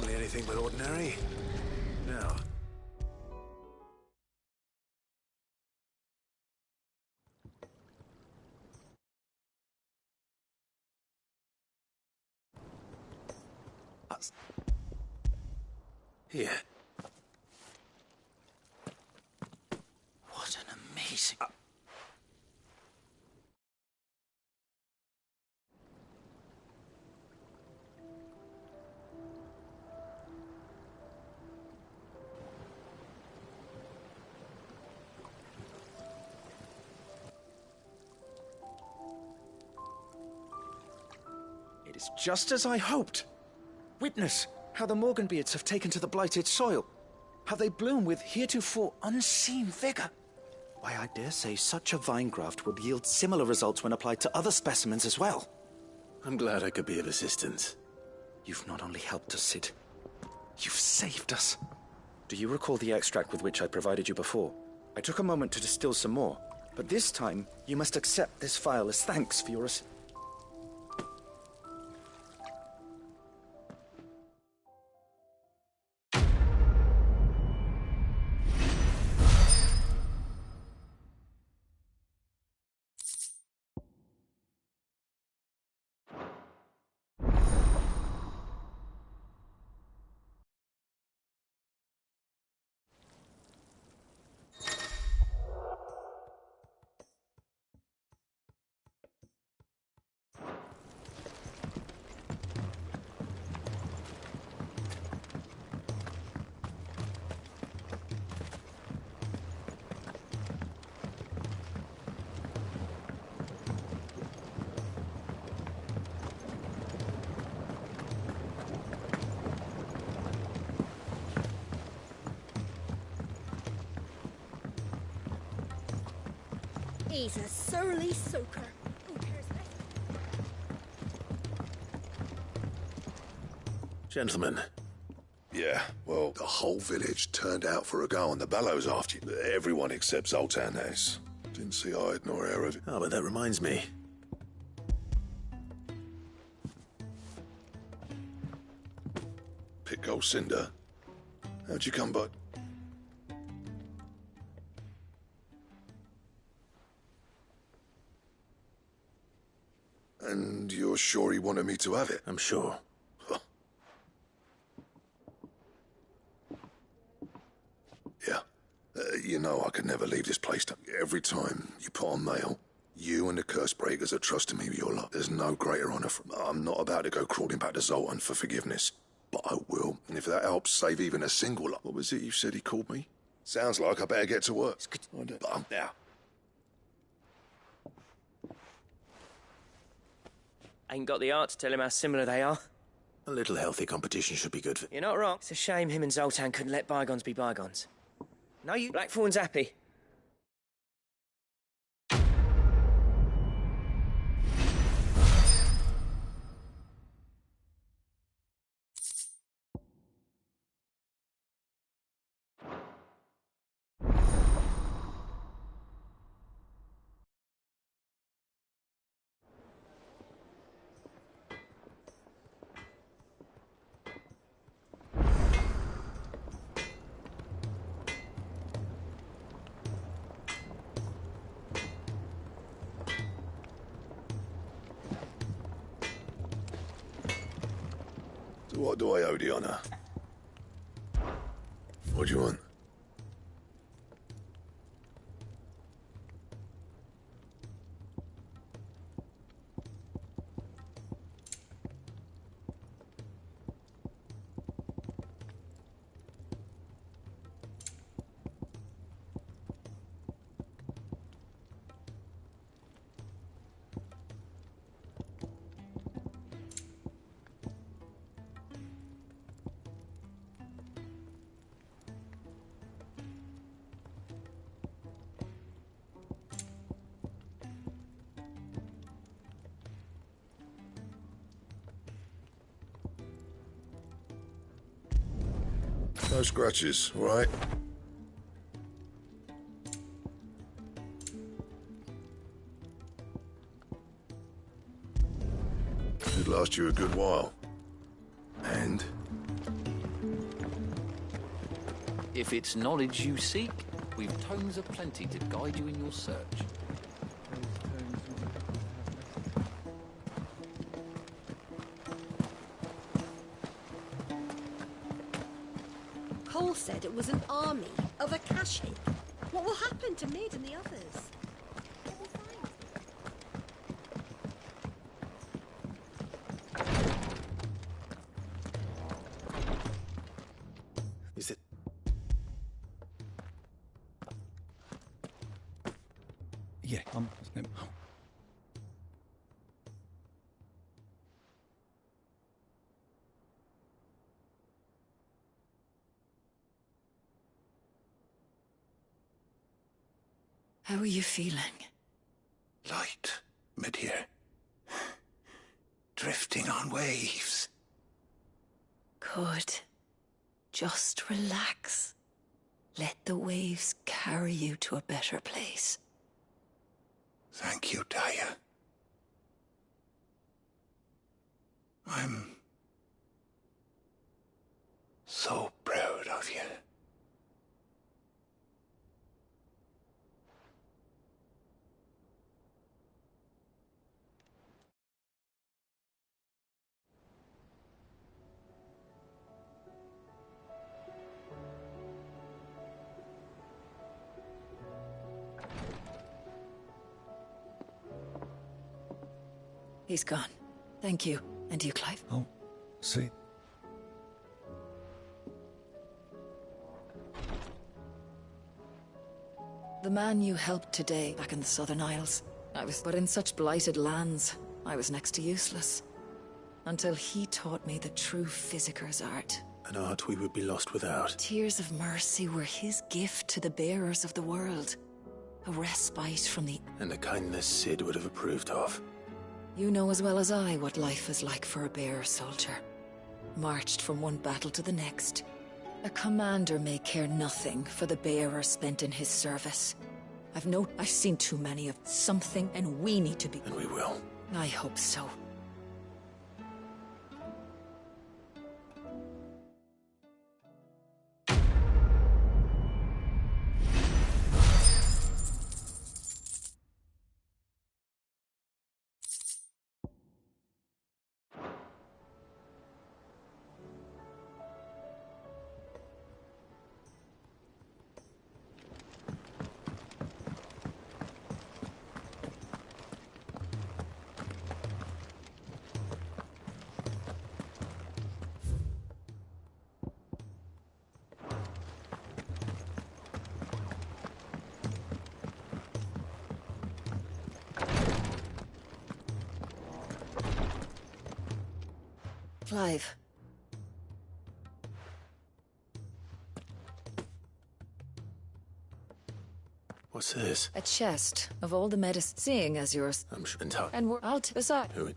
Hardly anything but ordinary. Now. Here. What an amazing... It is just as I hoped. Witness how the Morganbeards have taken to the blighted soil. How they bloom with heretofore unseen vigor. Why, I dare say such a vine graft would yield similar results when applied to other specimens as well. I'm glad I could be of assistance. You've not only helped us, Cid, you've saved us. Do you recall the extract with which I provided you before? I took a moment to distill some more, but this time you must accept this phial as thanks for your assistance. He's a surly soaker. Gentlemen. Yeah, well, the whole village turned out for a go on the bellows after you. Everyone except Zoltan, that is. Didn't see hide nor hair of it. Oh, but that reminds me. Pick old Cinder. How'd you come, bud? And you're sure he wanted me to have it? I'm sure. Yeah. You know I could never leave this place. Every time you put on mail, you and the curse breakers are trusting me with your lot. There's no greater honor from... I'm not about to go crawling back to Zoltan for forgiveness. But I will. And if that helps save even a single... What was it you said he called me? Sounds like I better get to work. But I'm now. Ain't got the art to tell him how similar they are. A little healthy competition should be good for... You're not wrong. It's a shame him and Zoltan couldn't let bygones be bygones. No, you... Blackthorn's happy. What do I owe the honor? What do you want? No scratches, all right? Should last you a good while. And If it's knowledge you seek, we've tomes aplenty to guide you in your search. Cole said it was an army of Akashi. What will happen to Mid and the others? Is it... Yeah, How are you feeling? Light, mid here. Drifting on waves. Good. Just relax. Let the waves carry you to a better place. Thank you, Daya. I'm so proud of you. He's gone. Thank you. And you, Clive? Oh, see. The man you helped today back in the Southern Isles. But in such blighted lands, I was next to useless. Until he taught me the true Physicker's art. An art we would be lost without. Tears of mercy were his gift to the bearers of the world. A respite from the... And a kindness Sid would have approved of. You know as well as I what life is like for a bearer soldier. Marched from one battle to the next. A commander may care nothing for the bearer spent in his service. I've seen too many of something, and we need to be... And we will. I hope so. Clive. What's this? A chest of all the medicine, seeing as yours. I'm sure. And we're out beside. Who?